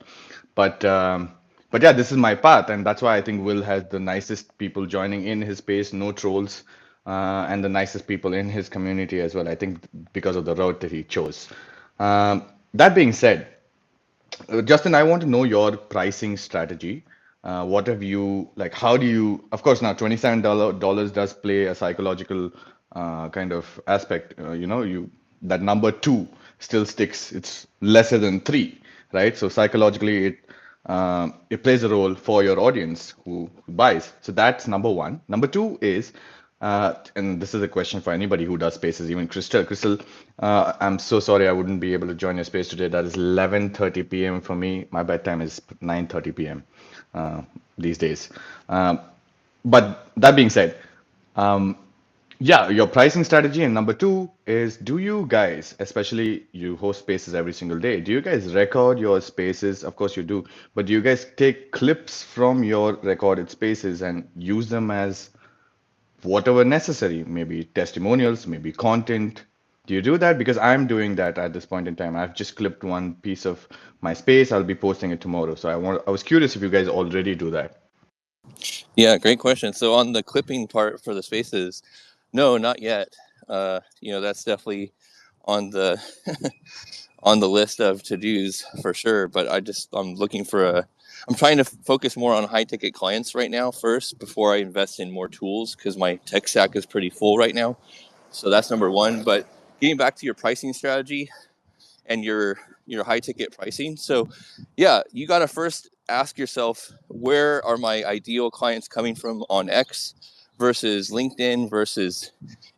But um, but yeah, this is my path, and that's why I think Will has the nicest people joining in his space, no trolls, and the nicest people in his community as well. I think because of the road that he chose. That being said, Justin, I want to know your pricing strategy. What have you like? How do you, of course, now $27 does play a psychological kind of aspect. You that number two still sticks. It's lesser than three, right? So psychologically, it plays a role for your audience who buys. So that's number one. Number two is and this is a question for anybody who does spaces, even Christel. Christel, I'm so sorry I wouldn't be able to join your space today. That is 11:30 p.m. for me. My bedtime is 9:30 p.m. These days. But that being said, yeah, your pricing strategy. And number two is, do you guys, especially you host spaces every single day, do you guys record your spaces? Of course you do, but do you guys take clips from your recorded spaces and use them as whatever necessary, maybe testimonials, maybe content? Do you do that? Because I'm doing that at this point in time. I've just clipped one piece of my space. I'll be posting it tomorrow. So I was curious if you guys already do that. Yeah, great question. So on the clipping part for the spaces, no, not yet. That's definitely on the on the list of to-dos for sure. But I'm trying to focus more on high ticket clients right now first before I invest in more tools because my tech stack is pretty full right now. So that's number one. But getting back to your pricing strategy and your high ticket pricing. So yeah, you got to first ask yourself, where are my ideal clients coming from on X versus LinkedIn versus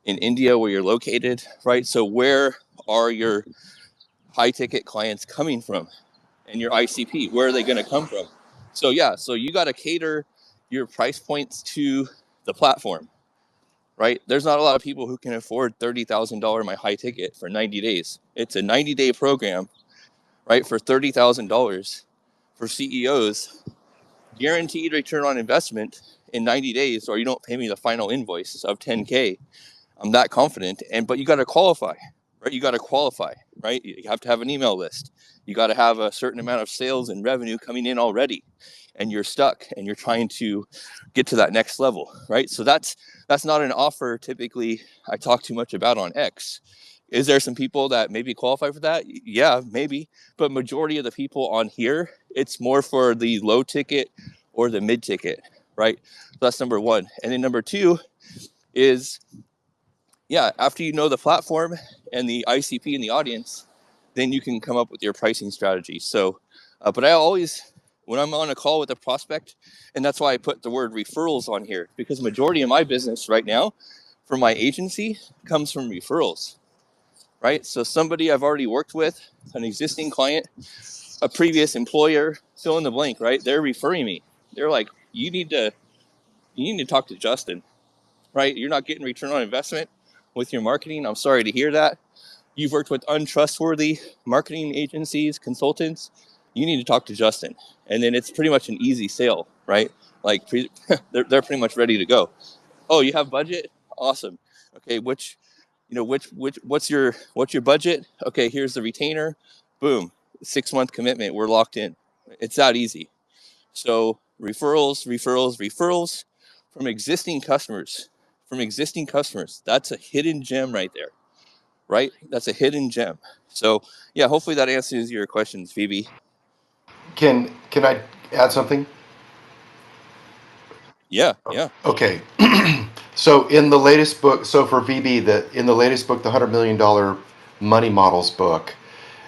in India where you're located, right? So where are your high ticket clients coming from? And your ICP, where are they going to come from? So yeah, so you got to cater your price points to the platform, right? There's not a lot of people who can afford $30,000 my high ticket for 90 days. It's a 90-day program, right? For $30,000 for CEOs, guaranteed return on investment in 90 days, or you don't pay me the final invoice of 10K. I'm that confident. But you got to qualify, right? You got to qualify, right? You have to have an email list. You got to have a certain amount of sales and revenue coming in already, and you're stuck and you're trying to get to that next level, right? So that's not an offer typically I talk too much about on X. Is there some people that maybe qualify for that? Yeah, maybe. But majority of the people on here, it's more for the low ticket or the mid ticket, right? So that's number one. And then number two is, yeah, after you know the platform and the ICP and the audience, then you can come up with your pricing strategy. So, but I always, when I'm on a call with a prospect, and that's why I put the word referrals on here, because majority of my business right now for my agency comes from referrals, right? So somebody I've already worked with, an existing client, a previous employer, fill in the blank, right? They're referring me. They're like, you need to talk to Justin, right? You're not getting return on investment with your marketing. I'm sorry to hear that. You've worked with untrustworthy marketing agencies, consultants. You need to talk to Justin. And then it's pretty much an easy sale, right? Like they're pretty much ready to go. Oh, you have budget? Awesome. Okay, what's your budget? Okay, here's the retainer. Boom. 6-month commitment. We're locked in. It's that easy. So referrals from existing customers. That's a hidden gem right there, right? That's a hidden gem. So yeah, hopefully that answers your questions, Phoebe. Can I add something? Yeah. Okay. So in the latest book, so for VB, in the latest book, the $100 million Money Models book,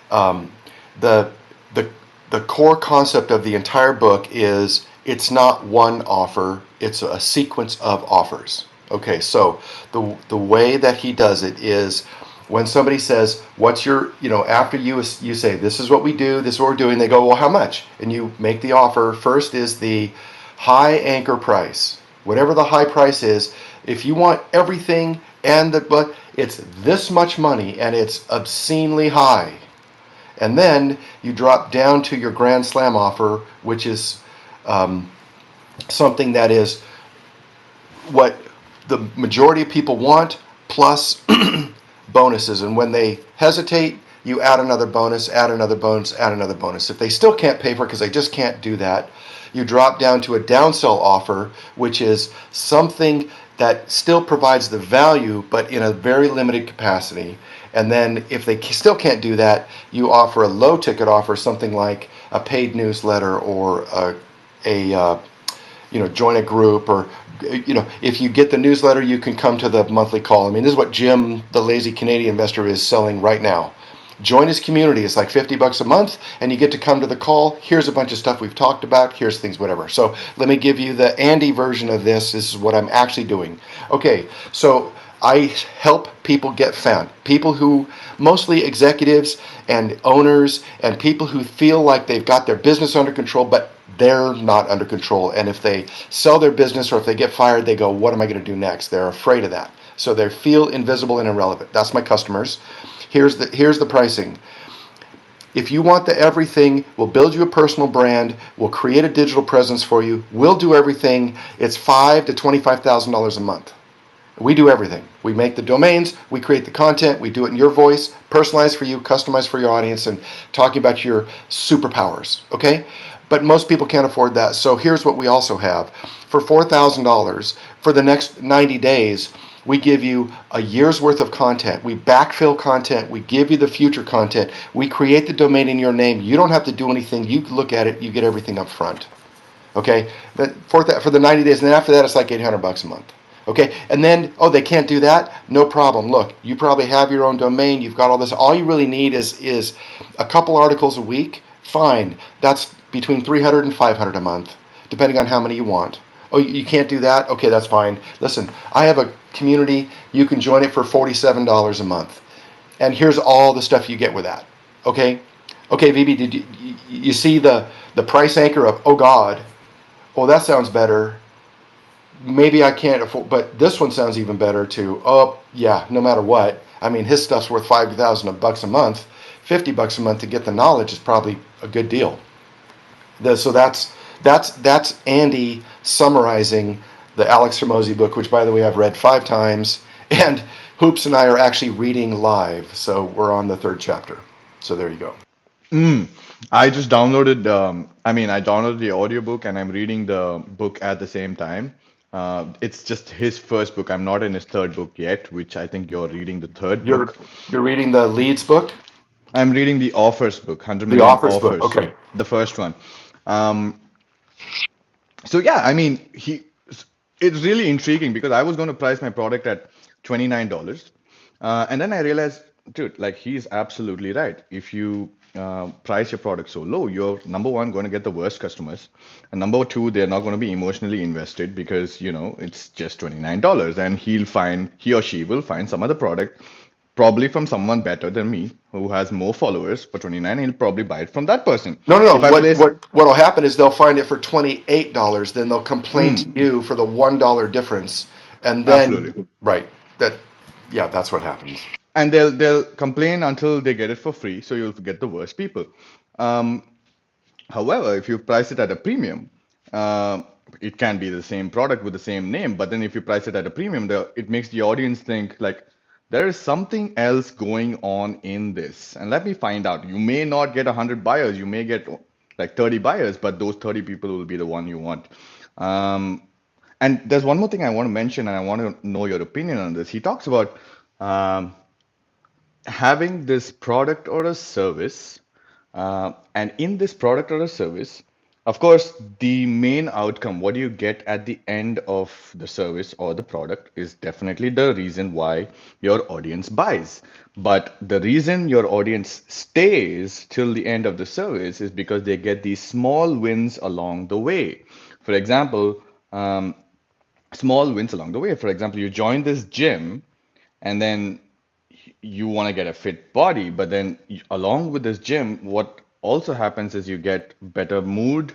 the the the core concept of the entire book is it's not one offer, it's a sequence of offers. Okay, so the way that he does it is when somebody says, what's your, after you say, this is what we do, this is what we're doing, they go, well, how much? And you make the offer. First is the high anchor price. Whatever the high price is, if you want everything and but it's this much money and it's obscenely high. And then you drop down to your Grand Slam offer, which is something that is what the majority of people want, plus bonuses. And when they hesitate, you add another bonus, add another bonus, add another bonus. If they still can't pay for it because they just can't do that, you drop down to a downsell offer, which is something that still provides the value, but in a very limited capacity. And then if they still can't do that, you offer a low ticket offer, something like a paid newsletter or a join a group, or if you get the newsletter, you can come to the monthly call. I mean, this is what Jim, the lazy Canadian investor, is selling right now. Join his community. It's like $50 a month, and you get to come to the call. Here's a bunch of stuff we've talked about. Here's things, whatever. So let me give you the Andy version of this. This is what I'm actually doing. Okay, so I help people get found. People who, mostly executives and owners, and people who feel like they've got their business under control, but they're not under control. And if they sell their business or if they get fired, they go, what am I going to do next? They're afraid of that. So they feel invisible and irrelevant. That's my customers. Here's the pricing. If you want the everything, we'll build you a personal brand. We'll create a digital presence for you. We'll do everything. It's $5,000 to $25,000 a month. We do everything. We make the domains, we create the content, we do it in your voice, personalized for you, customized for your audience, and talking about your superpowers, okay? But most people can't afford that. So here's what we also have. For $4,000, for the next 90 days, we give you a year's worth of content. We backfill content. We give you the future content. We create the domain in your name. You don't have to do anything. You look at it, you get everything up front. Okay? For the 90 days, and then after that, it's like $800 a month. Okay, and then, oh, they can't do that? No problem. Look, you probably have your own domain. You've got all this. All you really need is a couple articles a week. Fine. That's between 300 and 500 a month, depending on how many you want. Oh, you can't do that? Okay, that's fine. Listen, I have a community. You can join it for $47 a month. And here's all the stuff you get with that. Okay? Okay, VB, did you see the price anchor of, oh God, oh, that sounds better. Maybe I can't afford, but this one sounds even better too. Oh yeah, no matter what. I mean, his stuff's worth $5,000 a month. $50 a month to get the knowledge is probably a good deal. So that's Andy summarizing the Alex Hormozi book, which by the way I've read 5 times, and Hoops and I are actually reading live. So we're on the 3rd chapter. So there you go. I just downloaded, I downloaded the audiobook and I'm reading the book at the same time. It's just his first book. I'm not in his third book yet, which I think you're reading the third You're book. you're reading the Leeds book, I'm reading the Offers book, 100 the Million Offers book. Offers, Okay. the first one. Um, so yeah, it's really intriguing because I was going to price my product at $29. And then I realized, dude, like he's absolutely right. If you price your product so low, you're number one going to get the worst customers, and number two, they're not going to be emotionally invested because it's just $29, and he or she will find some other product, probably from someone better than me who has more followers for 29. He'll probably buy it from that person. No. If I place, What'll happen is they'll find it for $28. Then they'll complain mm, to you for the $1 difference, and absolutely. then right. Yeah, that's what happens. And they'll complain until they get it for free, so you'll get the worst people. Um, However, if you price it at a premium, uh, it can be the same product with the same name, but then if you price it at a premium, it makes the audience think like there is something else going on in this, and let me find out. You may not get 100 buyers, you may get like 30 buyers, but those 30 people will be the one you want. Um, and there's one more thing I want to mention, and I want to know your opinion on this. He talks about um, having this product or a service, and in this product or a service, of course, the main outcome, what you get at the end of the service or the product, is definitely the reason why your audience buys. But the reason your audience stays till the end of the service is because they get these small wins along the way. For example, small wins along the way. For example, you join this gym and then you want to get a fit body, but then along with this gym, what also happens is you get better mood,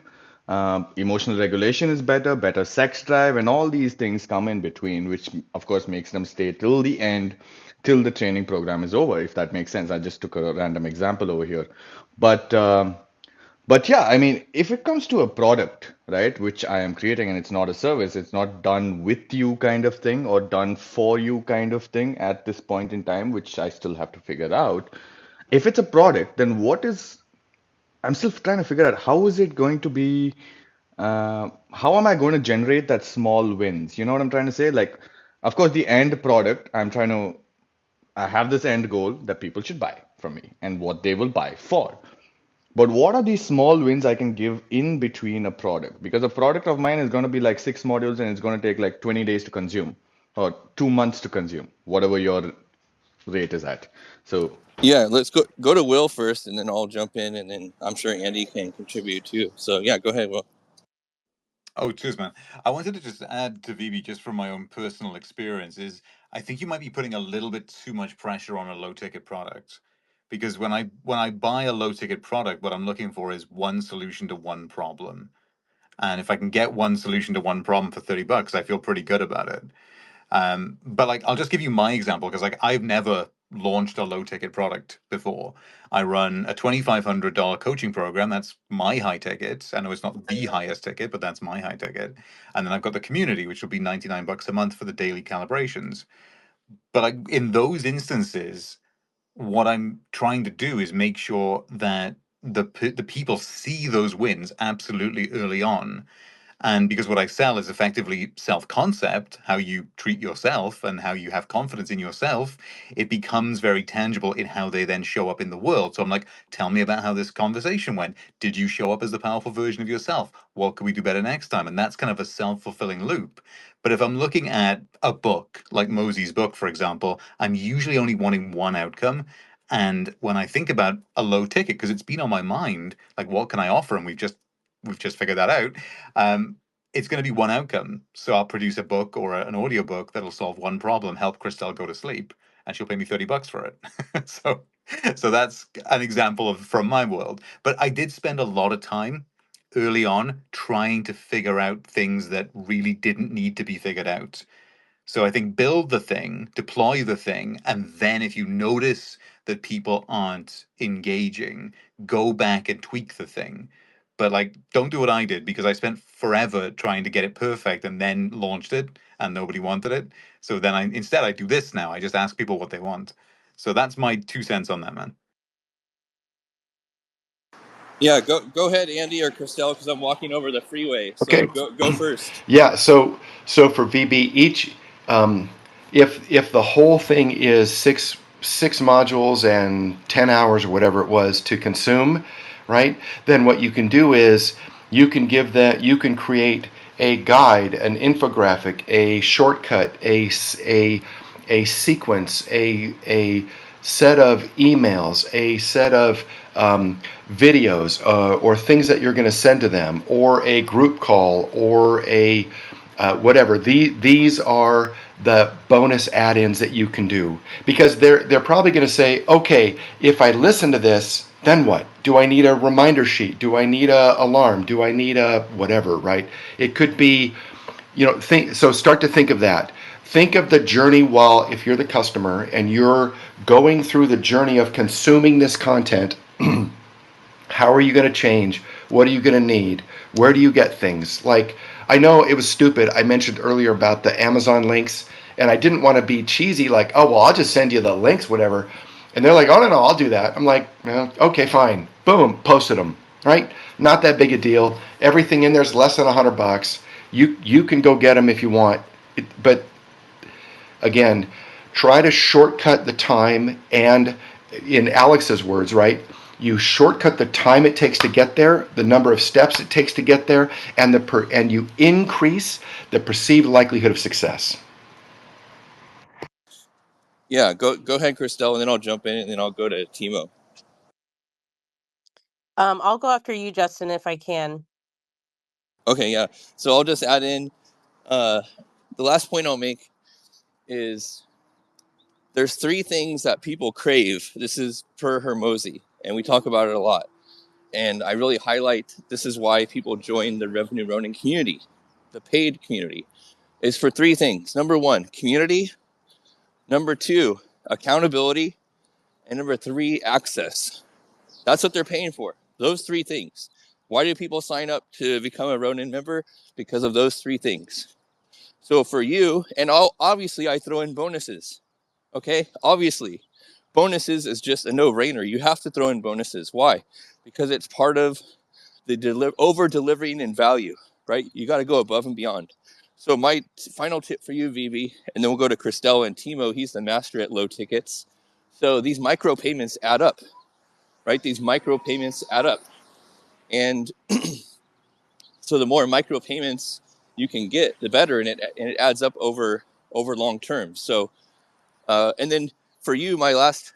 Emotional regulation is better sex drive, and all these things come in between, which of course makes them stay till the end, till the training program is over, if that makes sense. I just took a random example over here. But but yeah, I mean, if it comes to a product, right, which I am creating and it's not a service, it's not done with you kind of thing or done for you kind of thing at this point in time, which I still have to figure out. If it's a product, then I'm still trying to figure out how is it going to be, how am I going to generate that small wins? You know what I'm trying to say? Like, of course, the end product, I have this end goal that people should buy from me and what they will buy for. But what are these small wins I can give in between a product? Because a product of mine is going to be like 6 modules and it's going to take like 20 days to consume or 2 months to consume, whatever your rate is at. So, Yeah, let's go to Will first, and then I'll jump in, and then I'm sure Andy can contribute too. So yeah, go ahead, Will. Oh, cheers, man. I wanted to just add to Vivi, just from my own personal experience, is I think you might be putting a little bit too much pressure on a low ticket product. Because when I buy a low ticket product, what I'm looking for is one solution to one problem. And if I can get one solution to one problem for $30, I feel pretty good about it. But like, I'll just give you my example because like I've never launched a low ticket product before. I run a $2,500 coaching program. That's my high ticket. I know it's not the highest ticket, but that's my high ticket. And then I've got the community, which will be $99 a month for the daily calibrations. But like in those instances, what I'm trying to do is make sure that the people see those wins absolutely early on, and because what I sell is effectively self concept, how you treat yourself and how you have confidence in yourself, it becomes very tangible in how they then show up in the world. So I'm like, tell me about how this conversation went. Did you show up as the powerful version of yourself? What could we do better next time? And that's kind of a self fulfilling loop. But if I'm looking at a book, like Mozi's book, for example, I'm usually only wanting one outcome. And when I think about a low ticket, because it's been on my mind, like what can I offer? And we've just figured that out. Um, it's going to be one outcome. So I'll produce a book or an audio book that'll solve one problem, help Christel go to sleep, and she'll pay me $30 for it. So that's an example of from my world. But I did spend a lot of time early on trying to figure out things that really didn't need to be figured out. So I think build the thing, deploy the thing, and then if you notice that people aren't engaging, go back and tweak the thing. But like, don't do what I did because I spent forever trying to get it perfect and then launched it and nobody wanted it. So then I do this now. I just ask people what they want. So that's my 2 cents on that, man. Yeah, go ahead, Andy or Christelle, because I'm walking over the freeway. So Okay. go first. Yeah. So for VB, if the whole thing is six modules and 10 hours or whatever it was to consume, right? Then what you can do is you can create a guide, an infographic, a shortcut, a sequence, a set of emails, a set of videos, or things that you're going to send to them, or a group call, or a whatever. These are the bonus add-ins that you can do, because they're probably going to say, okay, if I listen to this, then what? Do I need a reminder sheet? Do I need a alarm? Do I need a whatever? Right? It could be, start to think of that. Think of the journey while, if you're the customer and you're going through the journey of consuming this content. How are you going to change? What are you going to need? Where do you get things? Like, I know it was stupid. I mentioned earlier about the Amazon links, and I didn't want to be cheesy, like, oh, well, I'll just send you the links, whatever. And they're like, oh, no, I'll do that. I'm like, okay, fine. Boom, posted them, right? Not that big a deal. Everything in there's less than $100. You can go get them if you want. But again, try to shortcut the time, and in Alex's words, right? You shortcut the time it takes to get there, the number of steps it takes to get there, and you increase the perceived likelihood of success. Yeah, go ahead, Christelle, and then I'll jump in, and then I'll go to Timo. I'll go after you, Justin, if I can. Okay, yeah. So I'll just add in the last point I'll make is there's 3 things that people crave. This is per Hormozi, and we talk about it a lot. And I really highlight, this is why people join the Revenue Ronin community, the paid community, is for three things. Number one, community. Number two, accountability. And number three, access. That's what they're paying for, those three things. Why do people sign up to become a Ronin member? Because of those three things. So for you, and obviously I throw in bonuses, okay? Obviously, bonuses is just a no-brainer. You have to throw in bonuses. Why? Because it's part of the over-delivering in value, right? You got to go above and beyond. So my final tip for you, Vivi, and then we'll go to Christel and Timo. He's the master at low tickets. So these micropayments add up, right? These micropayments add up. And so the more micropayments you can get, the better, and it adds up over long term. So and then for you, my last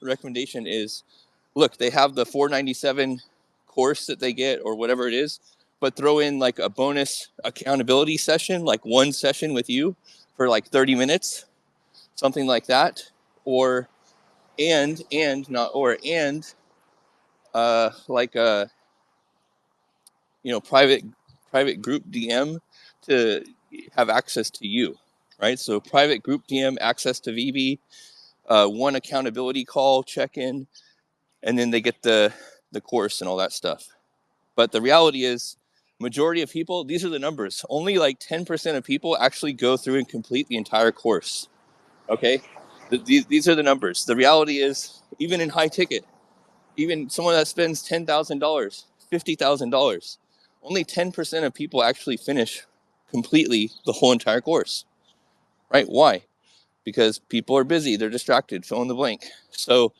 recommendation is, look, they have the $497 course that they get or whatever it is, but throw in like a bonus accountability session, like one session with you for like 30 minutes, something like that, or and like a private group DM to have access to you, right? So private group DM, access to VB, one accountability call, check in, and then they get the course and all that stuff. But the reality is, majority of people, these are the numbers, only like 10% of people actually go through and complete the entire course. Okay, these are the numbers. The reality is, even in high ticket, even someone that spends $10,000, $50,000, only 10% of people actually finish completely the whole entire course, right? Why? Because people are busy, they're distracted, fill in the blank. So,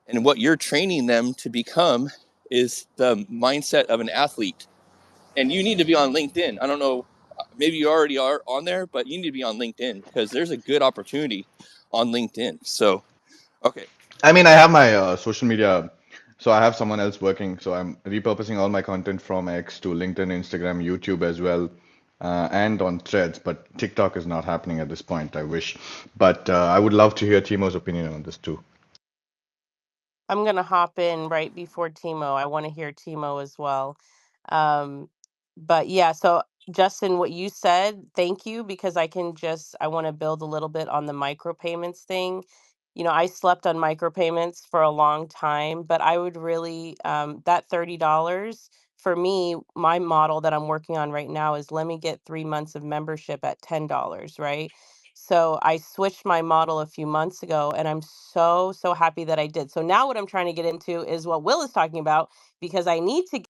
and what you're training them to become is the mindset of an athlete. And you need to be on LinkedIn. I don't know, maybe you already are on there, but you need to be on LinkedIn because there's a good opportunity on LinkedIn. So, okay. I mean, I have my social media, so I have someone else working. So I'm repurposing all my content from X to LinkedIn, Instagram, YouTube as well, and on Threads. But TikTok is not happening at this point, I wish. But I would love to hear Timo's opinion on this too. I'm gonna hop in right before Timo. I want to hear Timo as well. Um, but yeah, so Justin, what you said, thank you, because I want to build a little bit on the micropayments thing. I slept on micropayments for a long time, but I would really, that $30 for me, my model that I'm working on right now is let me get 3 months of membership at $10, right? So I switched my model a few months ago, and I'm so, so happy that I did. So now what I'm trying to get into is what Will is talking about, because I need to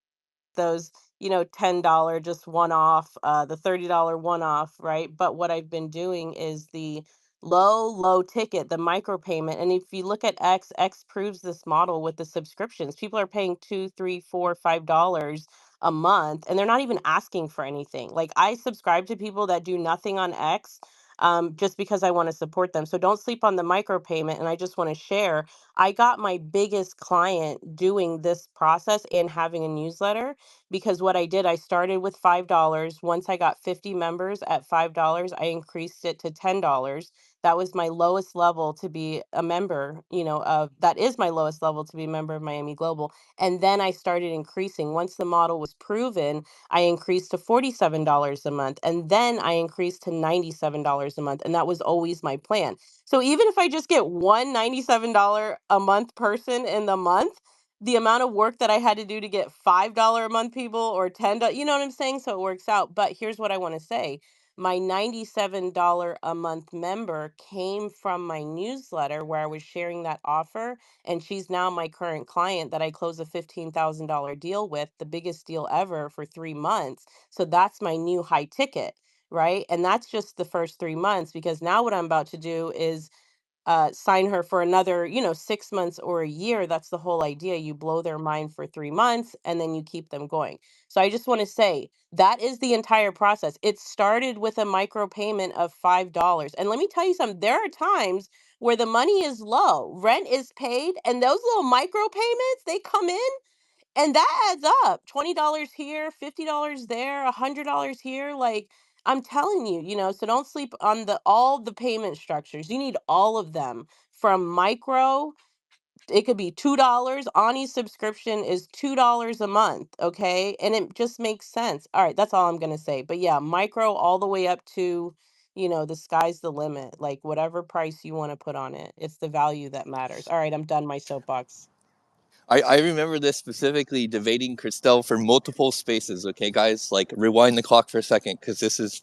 those, $10 just one off, the $30 one off, right? But what I've been doing is the low ticket, the micropayment. And if you look at X proves this model with the subscriptions. People are paying $2, $3, $4, $5 a month, and they're not even asking for anything. Like, I subscribe to people that do nothing on X. Just because I want to support them. So don't sleep on the micropayment. And I just want to share, I got my biggest client doing this process and having a newsletter, because what I did, I started with $5. Once I got 50 members at $5, I increased it to $10. That was my lowest level to be a member, that is my lowest level to be a member of Miami Global. And then I started increasing. Once the model was proven, I increased to $47 a month. And then I increased to $97 a month. And that was always my plan. So even if I just get one $97 a month person in the month, the amount of work that I had to do to get $5 a month people or $10, you know what I'm saying? So it works out. But here's what I want to say. My $97 a month member came from my newsletter where I was sharing that offer. And she's now my current client that I closed a $15,000 deal with, the biggest deal ever for 3 months. So that's my new high ticket, right? And that's just the first 3 months, because now what I'm about to do is sign her for another, 6 months or a year. That's the whole idea. You blow their mind for 3 months and then you keep them going. So I just want to say that is the entire process. It started with a micro payment of $5. And let me tell you something, there are times where the money is low, rent is paid, and those little micro payments, they come in and that adds up. $20 here, $50 there, $100 here. Like, I'm telling you, so don't sleep on all the payment structures. You need all of them, from micro it could be $2. Ani's subscription is $2 a month, okay? And it just makes sense. All right, that's all I'm gonna say. But yeah, micro all the way up to, the sky's the limit. Like whatever price you want to put on it, it's the value that matters. All right, I'm done my soapbox. I remember this specifically debating Christel for multiple spaces. Okay, guys, like rewind the clock for a second because this is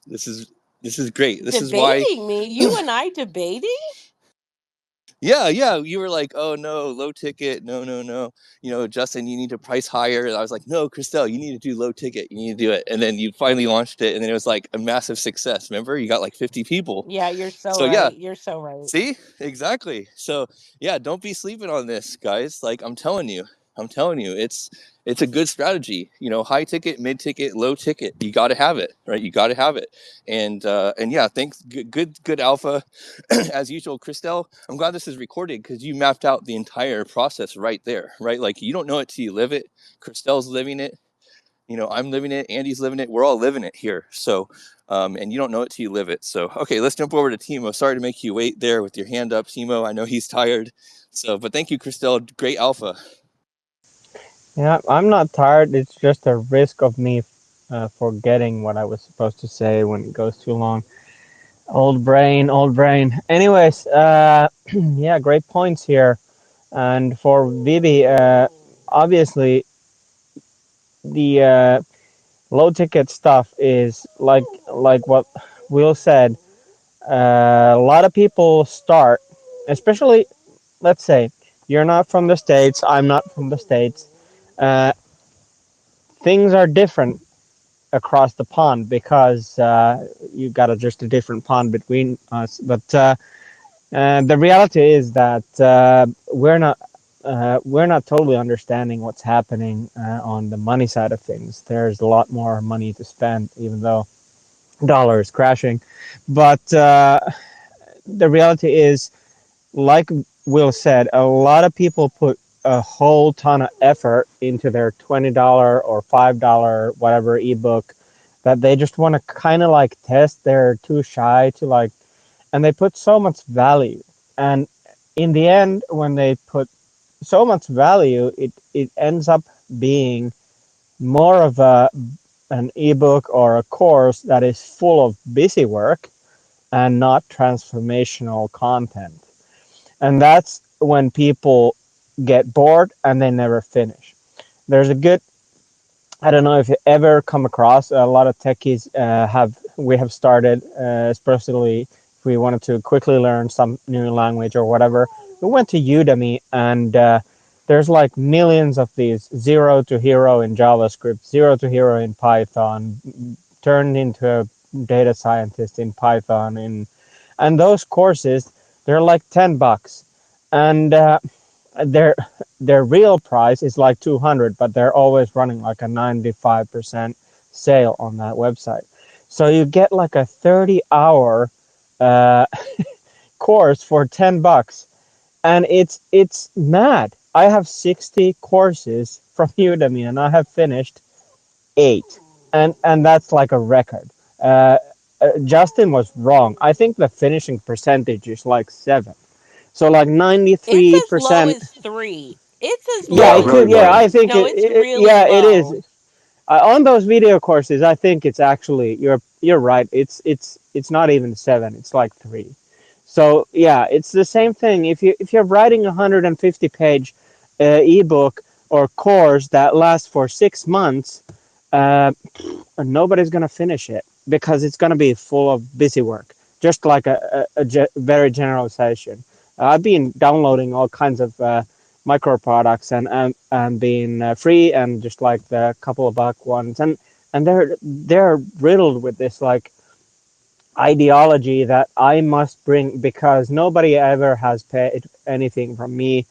great. This is why. Debating me? You and I debating? Yeah, you were like, oh no, low ticket, no, no, no. Justin, you need to price higher. And I was like, no, Christel, you need to do low ticket. You need to do it. And then you finally launched it, and then it was like a massive success. Remember, you got like 50 people. Yeah, you're so So yeah, right. You're so right. see, exactly. So yeah, don't be sleeping on this, guys. Like I'm telling you, it's a good strategy. High ticket, mid ticket, low ticket. You got to have it, right? You got to have it. And yeah, thanks. Good alpha, as usual, Christel. I'm glad this is recorded because you mapped out the entire process right there, right? Like you don't know it till you live it. Christel's living it. I'm living it. Andy's living it. We're all living it here. So, and you don't know it till you live it. So, okay, let's jump over to Timo. Sorry to make you wait there with your hand up, Timo. I know he's tired. So, but thank you, Christel. Great alpha. Yeah, I'm not tired. It's just a risk of me forgetting what I was supposed to say when it goes too long. Old brain, old brain. Anyways, yeah, great points here. And for Vivi, obviously, the low ticket stuff is like what Will said. A lot of people start, especially, let's say, you're not from the States, I'm not from the States. Uh, Things are different across the pond because you got just a different pond between us. But the reality is that we're not totally understanding what's happening on the money side of things. There's a lot more money to spend, even though dollar is crashing. But the reality is, like Will said, a lot of people put a whole ton of effort into their $20 or $5 whatever ebook that they just want to kind of like test. They're too shy to like, and they put so much value. And in the end, when they put so much value, it ends up being more of an ebook or a course that is full of busy work and not transformational content. And that's when people get bored and they never finish. There's a good, I don't know if you ever come across, a lot of techies we have started, especially if we wanted to quickly learn some new language or whatever. We went to Udemy, and there's like millions of these zero to hero in JavaScript, zero to hero in Python, turned into a data scientist in Python, and those courses, they're like $10, and their their real price is like 200, but they're always running like a 95% sale on that website. So you get like a 30-hour course for $10, and it's mad. I have 60 courses from Udemy, and I have finished 8, and that's like a record. Uh, Justin was wrong. I think the finishing percentage is like 7. So like It's as low 93%. as 3. It's as Yeah, low Yeah, it as really could. Yeah, low. I 3. think No, it's really yeah, it is. low. On those video courses, I think it's actually you're right. It's not even 7. It's like 3. So yeah, it's the same thing. If you're writing a 150-page ebook or course that lasts for 6 months, uh, nobody's gonna finish it because it's gonna be full of busy work. Just like very generalization. I've been downloading all kinds of micro products and being free and just like the couple of buck ones, and they're riddled with this like ideology that I must bring because nobody ever has paid anything from me.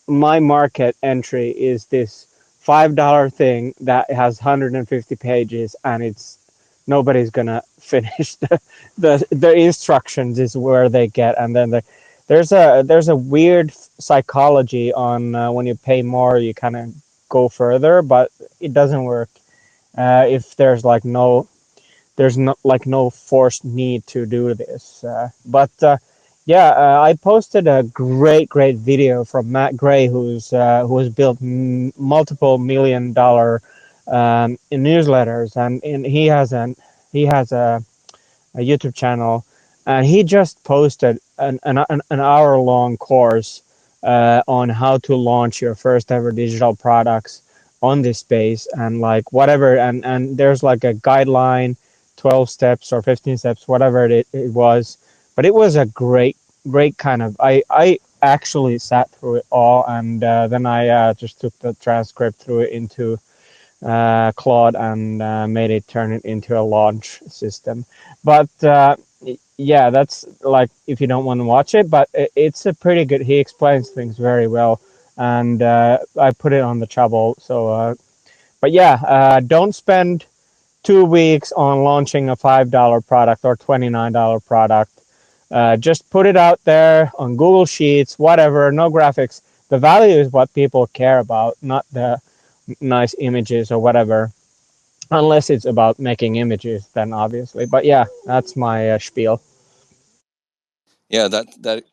My market entry is this $5 thing that has 150 pages, and it's nobody's gonna finish the instructions is where they get, and then there's a weird psychology on when you pay more you kind of go further, but it doesn't work if there's no forced need to do this. But Yeah, I posted a great video from Matt Gray, who has built multiple $1 million newsletters, and he has a YouTube channel, and he just posted an hour long course on how to launch your first ever digital products on this space, and like whatever, and there's like a guideline, 12 steps or 15 steps, whatever it was, but it was a great kind of, I actually sat through it all, and then I just took the transcript, threw it into Claude, and made it turn it into a launch system. But yeah, that's like if you don't want to watch it, but it's a pretty good. He explains things very well, and I put it on the Trouble. So, but yeah, don't spend 2 weeks on launching a $5 product or $29 product. Just put it out there on Google Sheets, whatever, no graphics. The value is what people care about, not the nice images or whatever, unless it's about making images, then obviously. But yeah, that's my spiel. Yeah, that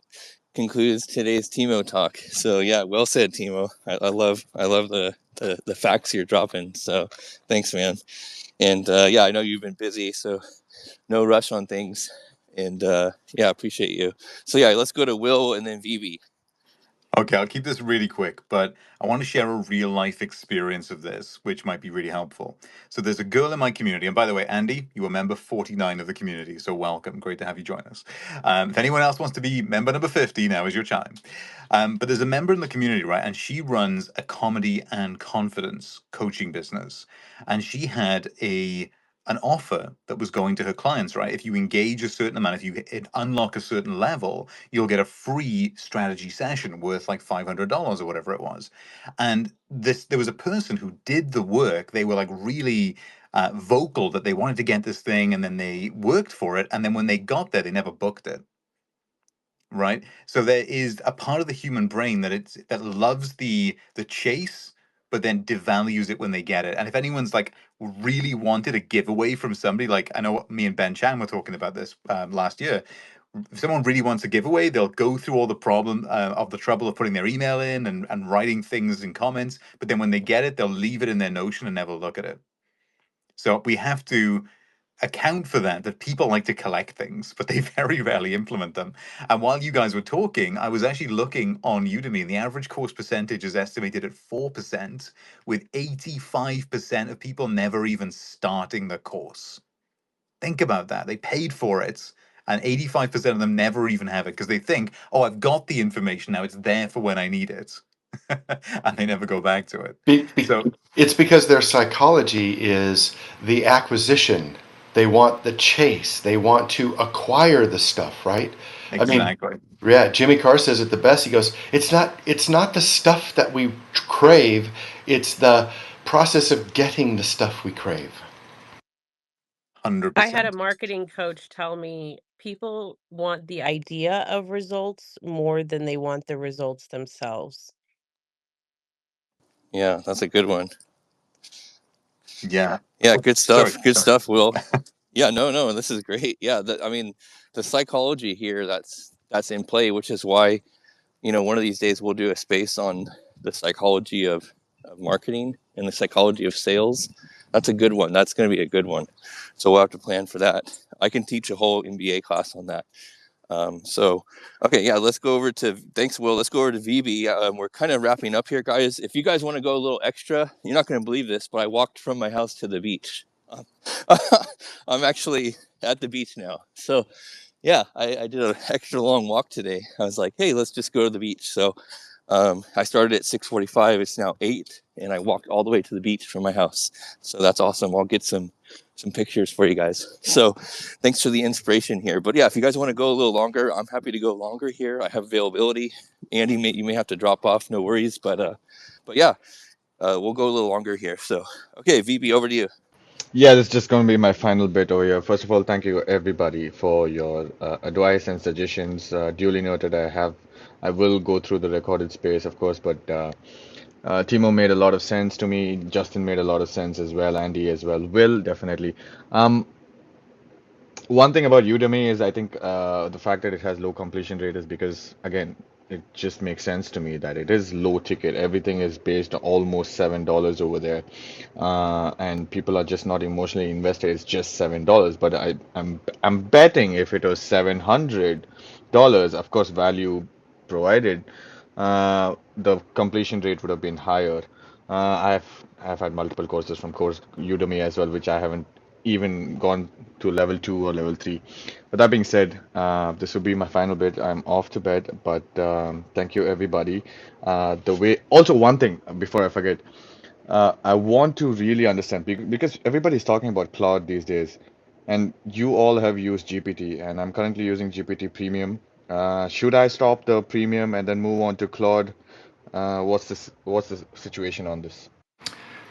concludes today's Timo talk. So yeah, well said, Timo. I love the facts you're dropping. So thanks, man. And yeah, I know you've been busy, so no rush on things. And yeah, appreciate you. So yeah, let's go to Will and then Vivi. Okay, I'll keep this really quick, but I want to share a real life experience of this, which might be really helpful. So there's a girl in my community, and by the way, Andy, you are member 49 of the community, so welcome. Great to have you join us. If anyone else wants to be member number 50, now is your time. But there's a member in the community, right? And she runs a comedy and confidence coaching business. And she had an offer that was going to her clients, right? If you engage a certain amount, if you unlock a certain level, you'll get a free strategy session worth like $500 or whatever it was. And there was a person who did the work. They were like really vocal that they wanted to get this thing, and then they worked for it. And then when they got there, they never booked it. Right. So there is a part of the human brain that loves the chase, but then devalues it when they get it. And if anyone's like really wanted a giveaway from somebody, like I know me and Ben Chan were talking about this last year. If someone really wants a giveaway, they'll go through all the problem of the trouble of putting their email in and writing things in comments. But then when they get it, they'll leave it in their Notion and never look at it. So we have to account for that people like to collect things, but they very rarely implement them. And while you guys were talking, I was actually looking on Udemy, and the average course percentage is estimated at 4%, with 85% of people never even starting the course. Think about that. They paid for it, and 85% of them never even have it because they think, oh, I've got the information now, it's there for when I need it. And they never go back to it. So It's because their psychology is the acquisition. They want the chase. They want to acquire the stuff, right? I mean, exactly. yeah, Jimmy Carr says it the best. He goes, it's not the stuff that we crave, it's the process of getting the stuff we crave." 100%. I had a marketing coach tell me people want the idea of results more than they want the results themselves. Yeah, that's a good one. Yeah. Yeah, good Sorry. stuff. Good stuff, Will. Yeah, no, this is great. Yeah, I mean, the psychology here that's in play, which is why, one of these days we'll do a space on the psychology of marketing and the psychology of sales. That's a good one. That's going to be a good one. So we'll have to plan for that. I can teach a whole MBA class on that. So, okay, yeah, thanks, Will. Let's go over to VB. We're kind of wrapping up here, guys. If you guys want to go a little extra, you're not going to believe this, but I walked from my house to the beach. I'm actually at the beach now. So, yeah, I did an extra long walk today. I was like, hey, let's just go to the beach. So I started at 6:45. It's now 8, and I walked all the way to the beach from my house. So that's awesome. I'll get some pictures for you guys. So thanks for the inspiration here. But yeah, if you guys want to go a little longer, I'm happy to go longer here. I have availability. Andy, you may have to drop off. No worries. But yeah, we'll go a little longer here. So okay, VB, over to you. Yeah, this is just going to be my final bit over here. First of all, thank you everybody for your advice and suggestions. Duly noted. I will go through the recorded space, of course, but Timo made a lot of sense to me. Justin made a lot of sense as well. Andy as well. Will definitely. Um, One thing about Udemy is I think the fact that it has low completion rate is because, again, it just makes sense to me that it is low ticket. Everything is based on almost $7 over there. And people are just not emotionally invested. It's just $7. But I'm betting if it was $700, of course, value provided, the completion rate would have been higher. I've had multiple courses from course Udemy as well, which I haven't even gone to level 2 or level 3. But that being said, this will be my final bit. I'm off to bed, but thank you everybody. The way also one thing before I forget, I want to really understand because everybody's talking about Claude these days, and you all have used GPT, and I'm currently using GPT Premium. Should I stop the Premium and then move on to Claude? What's the situation on this?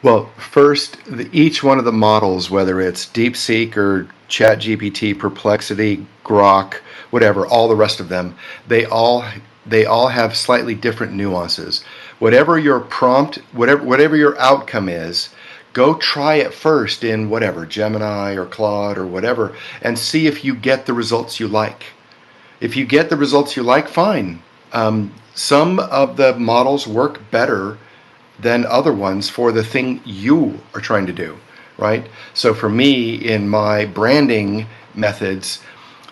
Well, first, each one of the models, whether it's DeepSeek or ChatGPT, Perplexity, Grok, whatever, all the rest of them, they all have slightly different nuances. Whatever your prompt, whatever your outcome is, go try it first in whatever Gemini or Claude or whatever, and see if you get the results you like. If you get the results you like, fine. Some of the models work better than other ones for the thing you are trying to do, right? So for me, in my branding methods,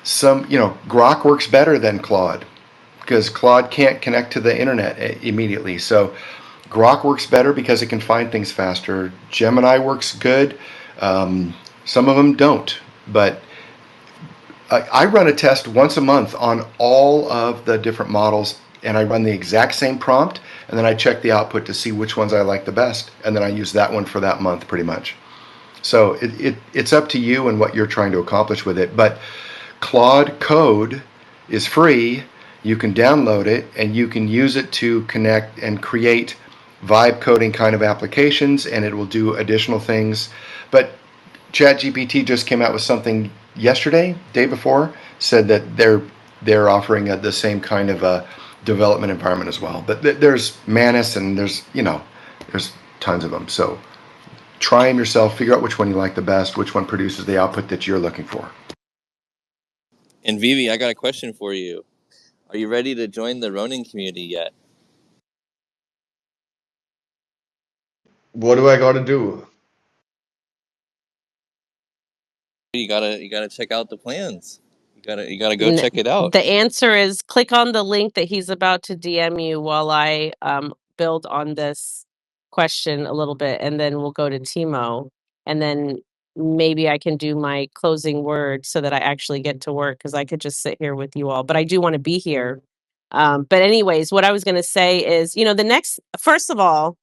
Grok works better than Claude because Claude can't connect to the internet immediately. So Grok works better because it can find things faster. Gemini works good. Some of them don't, but I run a test once a month on all of the different models, and I run the exact same prompt, and then I check the output to see which ones I like the best, and then I use that one for that month pretty much. So it's up to you and what you're trying to accomplish with it. But Claude Code is free. You can download it, and you can use it to connect and create vibe coding kind of applications, and it will do additional things. But ChatGPT just came out with something yesterday, day before, said that they're offering the same kind of a development environment as well. But there's Manus and there's tons of them. So try them yourself, figure out which one you like the best, which one produces the output that you're looking for. And Vivi, I got a question for you. Are you ready to join the Ronin community yet? What do I got to do? You gotta check out the plans. You gotta go check it out. The answer is click on the link that he's about to DM you while I build on this question a little bit, and then we'll go to Timo, and then maybe I can do my closing word so that I actually get to work, because I could just sit here with you all, but I do want to be here. But anyways, what I was going to say is, first of all,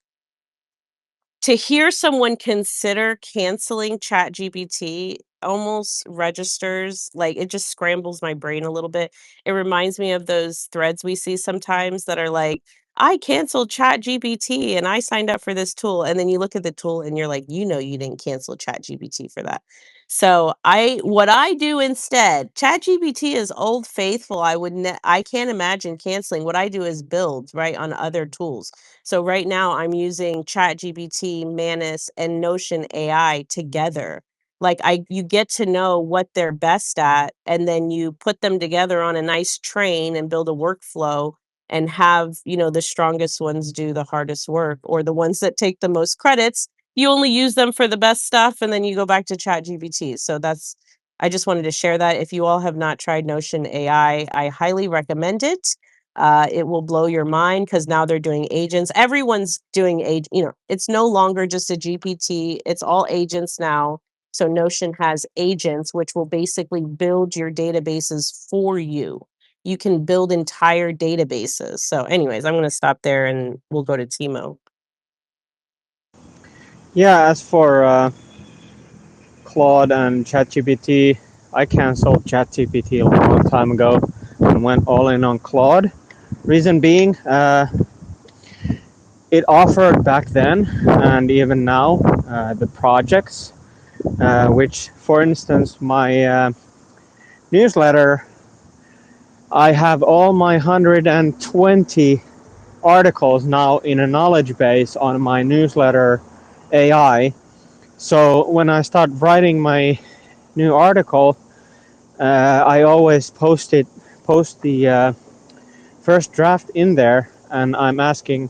to hear someone consider canceling ChatGPT almost registers, like, it just scrambles my brain a little bit. It reminds me of those threads we see sometimes that are like, I canceled ChatGPT and I signed up for this tool. And then you look at the tool and you're like, you didn't cancel ChatGPT for that. So what I do instead, ChatGPT is old faithful. I can't imagine canceling. What I do is build right on other tools. So right now I'm using ChatGPT, Manus, and Notion AI together. Like, you get to know what they're best at, and then you put them together on a nice train and build a workflow and have, the strongest ones do the hardest work, or the ones that take the most credits. You only use them for the best stuff, and then you go back to ChatGPT. So I just wanted to share that. If you all have not tried Notion AI, I highly recommend it. It will blow your mind, because now they're doing agents. Everyone's doing it's no longer just a GPT. It's all agents now. So Notion has agents, which will basically build your databases for you. You can build entire databases. So anyways, I'm going to stop there and we'll go to Timo. Yeah, as for Claude and ChatGPT, I canceled ChatGPT a long time ago and went all in on Claude. Reason being, it offered back then and even now the projects, which, for instance, my newsletter, I have all my 120 articles now in a knowledge base on my newsletter AI. So when I start writing my new article, I always post the first draft in there, and I'm asking,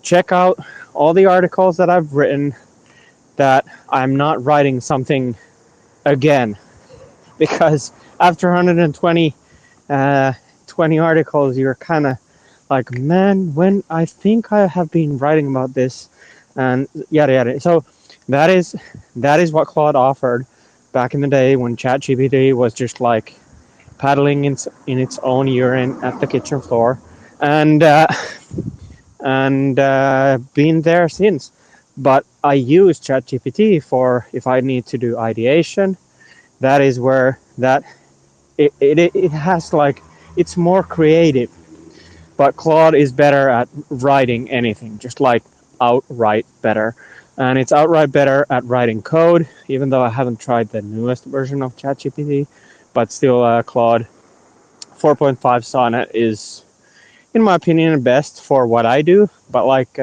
check out all the articles that I've written, that I'm not writing something again, because after 120 20 articles, you're kind of like, man, when I think I have been writing about this, and yada yada. So that is what Claude offered back in the day when ChatGPT was just like paddling in its own urine at the kitchen floor, and been there since. But I use ChatGPT for if I need to do ideation. That is where that it has like, it's more creative. But Claude is better at writing anything, just like outright better. And it's outright better at writing code, even though I haven't tried the newest version of ChatGPT. But still, Claude 4.5 Sonnet is, in my opinion, best for what I do. But like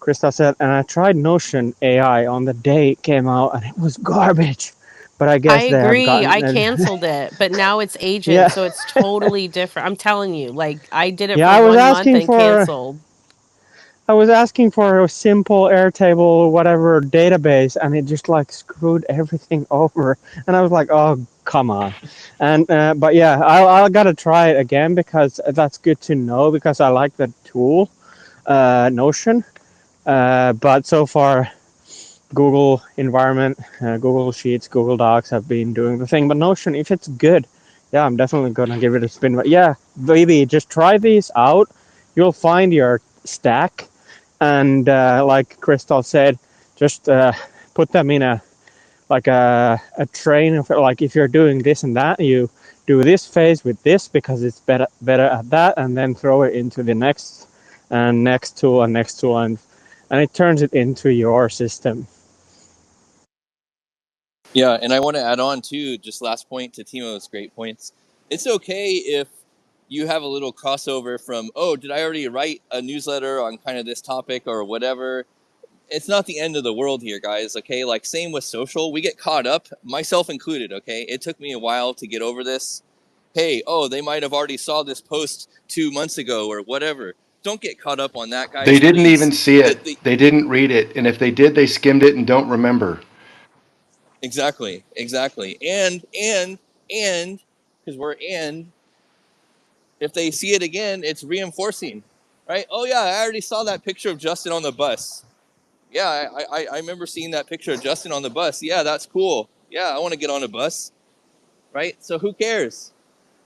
Christel said, and I tried Notion AI on the day it came out, and it was garbage. But I I guess they have agree. gotten I it. canceled it, but now it's agent, Yeah, so it's totally different. I'm telling you, like I did it yeah. for 1 month and canceled. I was asking for a simple Airtable whatever database, and it just like screwed everything over. And I was like, "Oh, come on!" And but yeah, I gotta try it again, because that's good to know, because I like the tool, Notion. But so far, Google environment, Google Sheets, Google Docs have been doing the thing. But Notion, if it's good, yeah, I'm definitely gonna give it a spin. But yeah, baby, just try these out. You'll find your stack, and like Christel said, just put them in a train of, like, if you're doing this and that, you do this phase with this because it's better at that, and then throw it into the next and next tool and next tool, and it turns it into your system. Yeah, and I want to add on too, just last point to Timo's great points. It's okay if you have a little crossover from, oh, did I already write a newsletter on kind of this topic or whatever? It's not the end of the world here, guys, okay? Like, same with social. We get caught up, myself included, okay? It took me a while to get over this. Hey, oh, they might have already saw this post 2 months ago or whatever. Don't get caught up on that, They guys, didn't even please. see it. They didn't read it. And if they did, they skimmed it and don't remember. Exactly. And because we're if they see it again, it's reinforcing, right? Oh yeah, I already saw that picture of Justin on the bus. Yeah, I remember seeing that picture of Justin on the bus. Yeah, that's cool. Yeah, I want to get on a bus, right? So who cares?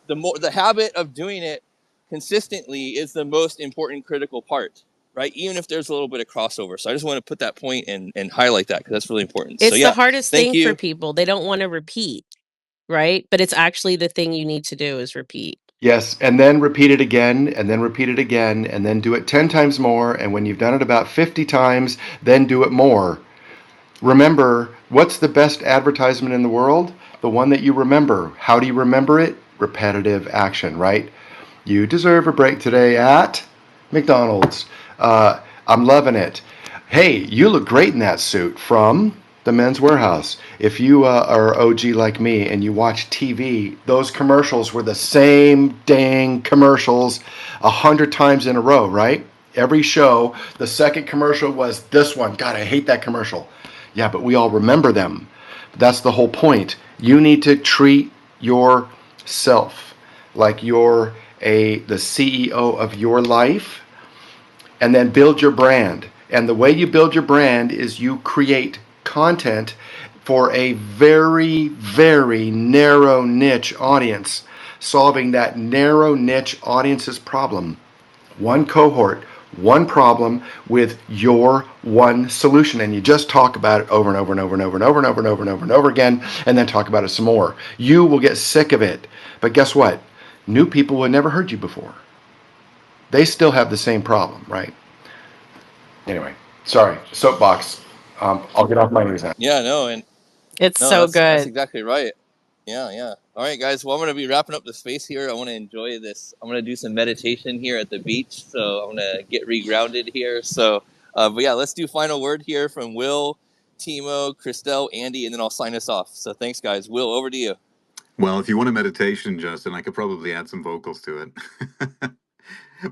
The habit of doing it consistently is the most important critical part, right? Even if there's a little bit of crossover. So I just want to put that point and highlight that, because that's really important. So It's the yeah, hardest thank thing for you. people. They don't want to repeat, right? But it's actually the thing you need to do is repeat. Yes, and then repeat it again, and then repeat it again, and then do it 10 times more. And when you've done it about 50 times, then do it more. Remember, what's the best advertisement in the world? The one that you remember. How do you remember it? Repetitive action, right? You deserve a break today at McDonald's. I'm loving it. Hey, you look great in that suit from the Men's Warehouse. If you are OG like me and you watch TV, those commercials were the same dang commercials 100 times in a row, right? Every show, the second commercial was this one. God, I hate that commercial. Yeah, but we all remember them. That's the whole point. You need to treat yourself like you're the CEO of your life, and then build your brand. And the way you build your brand is you create content for a very, very narrow niche audience, solving that narrow niche audience's problem. One cohort, one problem with your one solution, and you just talk about it over and over and over and over and over and over and over and over and over again, and then talk about it some more. You will get sick of it. But guess what? New people who had never heard you before, they still have the same problem, right? Anyway, sorry, soapbox. I'll get off my knees now. Yeah, no, and It's no, so that's good. exactly right. Yeah, yeah. All right, guys. Well, I'm going to be wrapping up the space here. I want to enjoy this. I'm going to do some meditation here at the beach. So I'm going to get regrounded here. So, but yeah, let's do final word here from Will, Timo, Christel, Andy, and then I'll sign us off. So thanks, guys. Will, over to you. Well, if you want a meditation, Justin, I could probably add some vocals to it.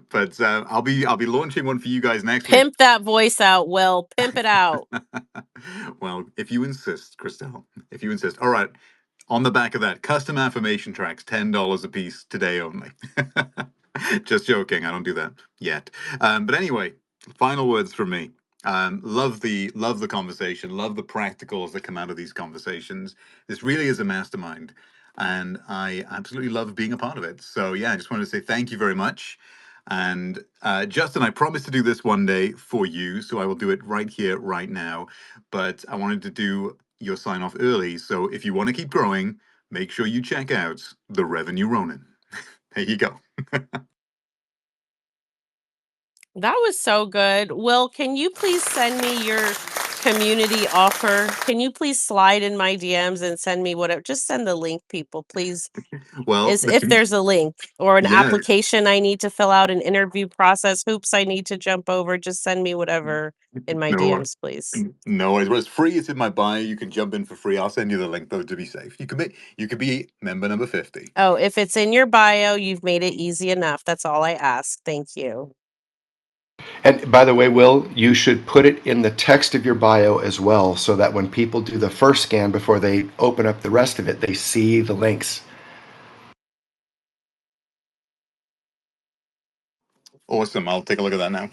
But I'll be launching one for you guys next week. Pimp that voice out, Will. Pimp it out. Well, if you insist, Christel, if you insist. All right. On the back of that, custom affirmation tracks, $10 a piece today only. Just joking. I don't do that yet. But anyway, final words from me. Love the conversation. Love the practicals that come out of these conversations. This really is a mastermind, and I absolutely love being a part of it. So yeah, I just wanted to say thank you very much. And Justin, I promised to do this one day for you, so I will do it right here, right now. But I wanted to do your sign off early. So if you want to keep growing, make sure you check out the Revenue Ronin. There you go. That was so good. Will, can you please send me your community offer? Can you please slide in my DMs and send me whatever? Just send the link, people, please. Well, Is if there's a link or an yeah, application I need to fill out, an interview process, hoops I need to jump over, just send me whatever in my no, DMs, please. no worries. Well, it's free. It's in my bio. You can jump in for free. I'll send you the link though to be safe. You could be member number 50. Oh, if it's in your bio, you've made it easy enough. That's all I ask. Thank you. And by the way, Will, you should put it in the text of your bio as well, so that when people do the first scan before they open up the rest of it, they see the links. Awesome. I'll take a look at that now.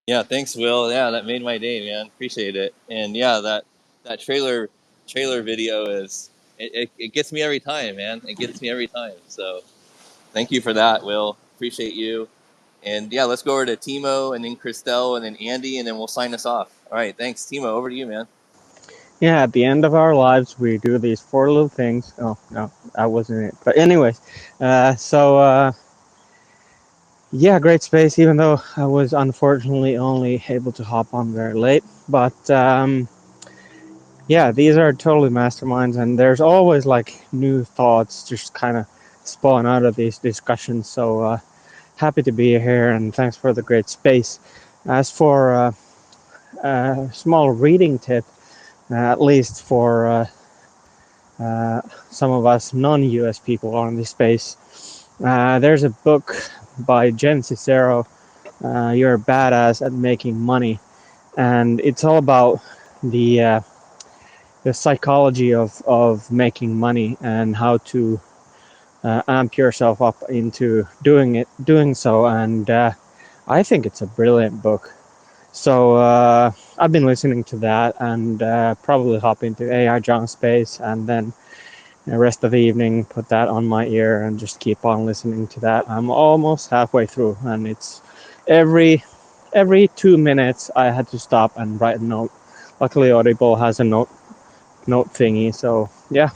Yeah, thanks, Will. Yeah, that made my day, man. Appreciate it. And yeah, that trailer video it gets me every time, man. It gets me every time. So thank you for that, Will. Appreciate you. And yeah, let's go over to Timo and then Christel and then Andy, and then we'll sign us off. All right, thanks, Timo. Over to you, man. Yeah, at the end of our lives, we do these 4 little things. Oh, no, that wasn't it. But anyways, yeah, great space, even though I was unfortunately only able to hop on very late. But yeah, these are totally masterminds, and there's always like new thoughts just kind of spawn out of these discussions. So happy to be here, and thanks for the great space. As for a small reading tip, at least for some of us non-US people on this space, there's a book by Jen Cicero, You're a Badass at Making Money, and it's all about the psychology of making money and how to amp yourself up into doing so. And I think it's a brilliant book. So I've been listening to that, and probably hop into AI junk space, and then the rest of the evening put that on my ear and just keep on listening to that. I'm almost halfway through, and it's every 2 minutes I had to stop and write a note. Luckily Audible has a note thingy, so yeah,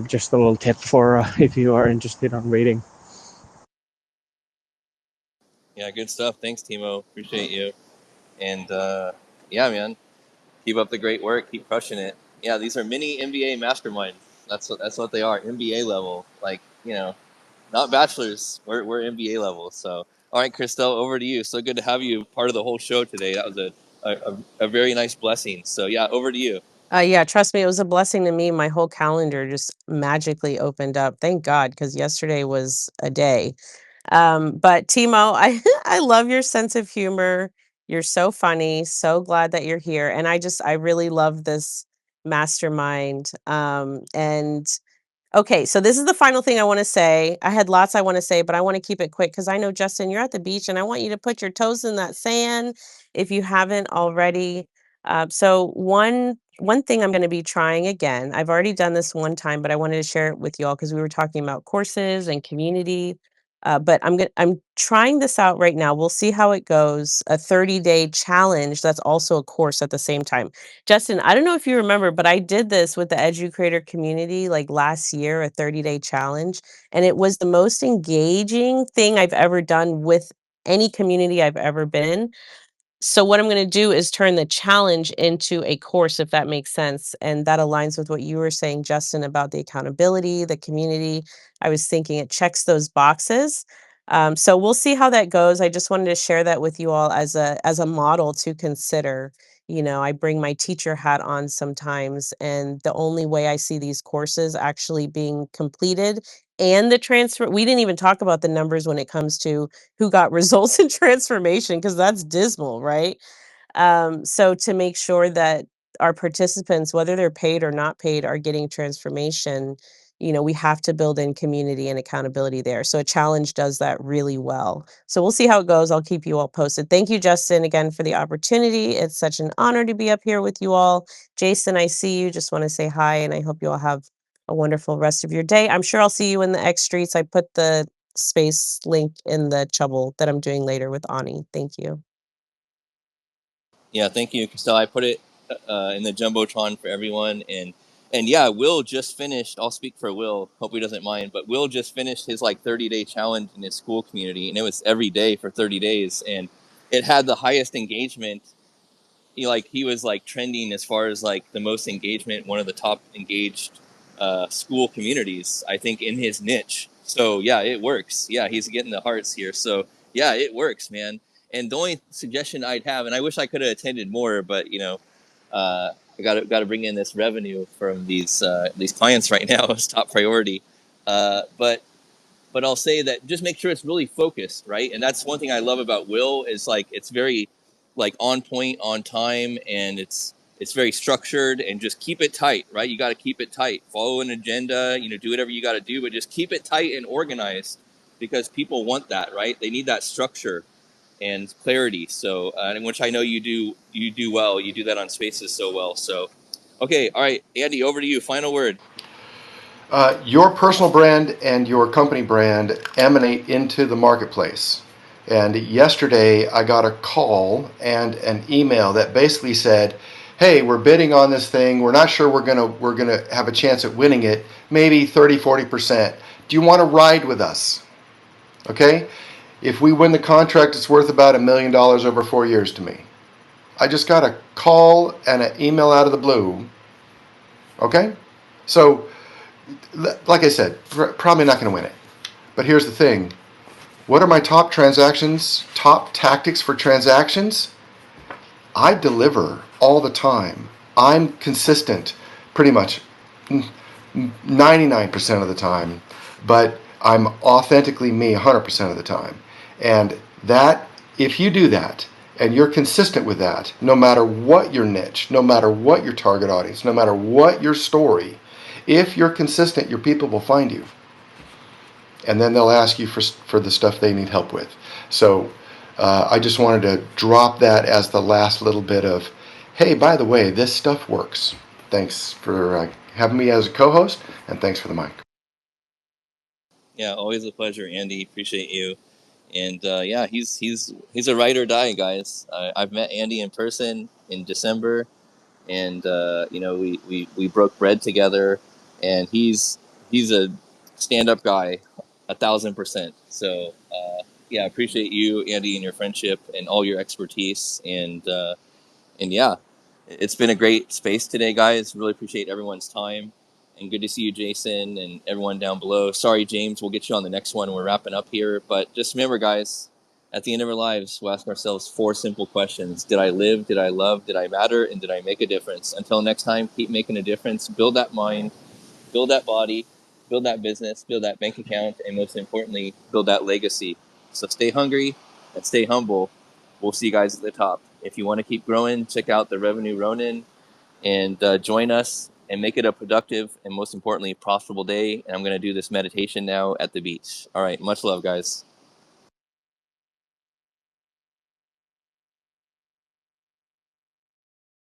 just a little tip for if you are interested on reading. Yeah, good stuff. Thanks, Timo. Appreciate you. And yeah, man, keep up the great work. Keep crushing it. Yeah, these are mini MBA masterminds. That's what they are. MBA level. Like, not bachelors. We're MBA level. So, all right, Christel, over to you. So good to have you part of the whole show today. That was a very nice blessing. So yeah, over to you. Yeah, trust me, it was a blessing to me. My whole calendar just magically opened up. Thank God, because yesterday was a day. But Timo, I love your sense of humor. You're so funny. So glad that you're here. And I really love this mastermind. And okay, so this is the final thing I want to say. I had lots I want to say, but I want to keep it quick because I know, Justin, you're at the beach and I want you to put your toes in that sand if you haven't already. So one thing I'm going to be trying again. I've already done this one time, but I wanted to share it with you all because we were talking about courses and community. But I'm trying this out right now. We'll see how it goes. A 30-day challenge that's also a course at the same time. Justin, I don't know if you remember, but I did this with the Educreator community like last year, a 30-day challenge, and it was the most engaging thing I've ever done with any community I've ever been in. So what I'm going to do is turn the challenge into a course, if that makes sense. And that aligns with what you were saying, Justin, about the accountability, the community. I was thinking it checks those boxes. So we'll see how that goes. I just wanted to share that with you all as a model to consider I bring my teacher hat on sometimes, and the only way I see these courses actually being completed and the transfer, we didn't even talk about the numbers when it comes to who got results in transformation, because that's dismal, right? So to make sure that our participants, whether they're paid or not paid, are getting transformation, we have to build in community and accountability there. So a challenge does that really well. So we'll see how it goes. I'll keep you all posted. Thank you, Justin, again for the opportunity. It's such an honor to be up here with you all. Jason, I see you. Just want to say hi, and I hope you all have a wonderful rest of your day. I'm sure I'll see you in the X Streets. I put the space link in the Chubble that I'm doing later with Ani. Thank you. Yeah, thank you, Christel. I put it in the Jumbotron for everyone. And yeah, Will just finished. I'll speak for Will. Hope he doesn't mind. But Will just finished his 30-day challenge in his school community. And it was every day for 30 days. And it had the highest engagement. He was trending as far as the most engagement, one of the top engaged school communities, I think, in his niche. So yeah, it works. Yeah, he's getting the hearts here. So yeah, it works, man. And the only suggestion I'd have, and I wish I could have attended more, but I got to bring in this revenue from these clients right now as top priority. But I'll say that just make sure it's really focused, right? And that's one thing I love about Will is it's very on point, on time, and it's very structured, and just keep it tight, right? You got to keep it tight. Follow an agenda, do whatever you got to do, but just keep it tight and organized, because people want that, right? They need that structure and clarity. So, which I know you do well. You do that on Spaces so well. So, okay, all right, Andy, over to you. Final word. Your personal brand and your company brand emanate into the marketplace. And yesterday I got a call and an email that basically said, "Hey, we're bidding on this thing. We're not sure we're gonna have a chance at winning it. Maybe 30-40%. Do you want to ride with us?" Okay? If we win the contract, it's worth about $1 million over 4 years to me. I just got a call and an email out of the blue. Okay? So, like I said, probably not going to win it. But here's the thing. What are my top tactics for transactions? I deliver all the time. I'm consistent pretty much 99% of the time, but I'm authentically me 100% of the time. And that, if you do that, and you're consistent with that, no matter what your niche, no matter what your target audience, no matter what your story, if you're consistent, your people will find you. And then they'll ask you for the stuff they need help with. So I just wanted to drop that as the last little bit of, hey, by the way, this stuff works. Thanks for having me as a co-host, and thanks for the mic. Yeah, always a pleasure, Andy. Appreciate you. And yeah, he's a ride or die, guys. I've met Andy in person in December, and we broke bread together, and he's a stand-up guy, 1,000%. So yeah, appreciate you, Andy, and your friendship and all your expertise, and yeah, it's been a great space today, guys. Really appreciate everyone's time, and good to see you, Jason, and everyone down below. Sorry, James, we'll get you on the next one. We're wrapping up here, but just remember, guys, at the end of our lives, we'll ask ourselves 4 simple questions. Did I live? Did I love? Did I matter? And did I make a difference? Until next time, keep making a difference. Build that mind, build that body, build that business, build that bank account, and most importantly, build that legacy. So stay hungry and stay humble. We'll see you guys at the top. If you want to keep growing, check out the Revenue Ronin and join us and make it a productive and most importantly, profitable day. And I'm going to do this meditation now at the beach. All right. Much love, guys.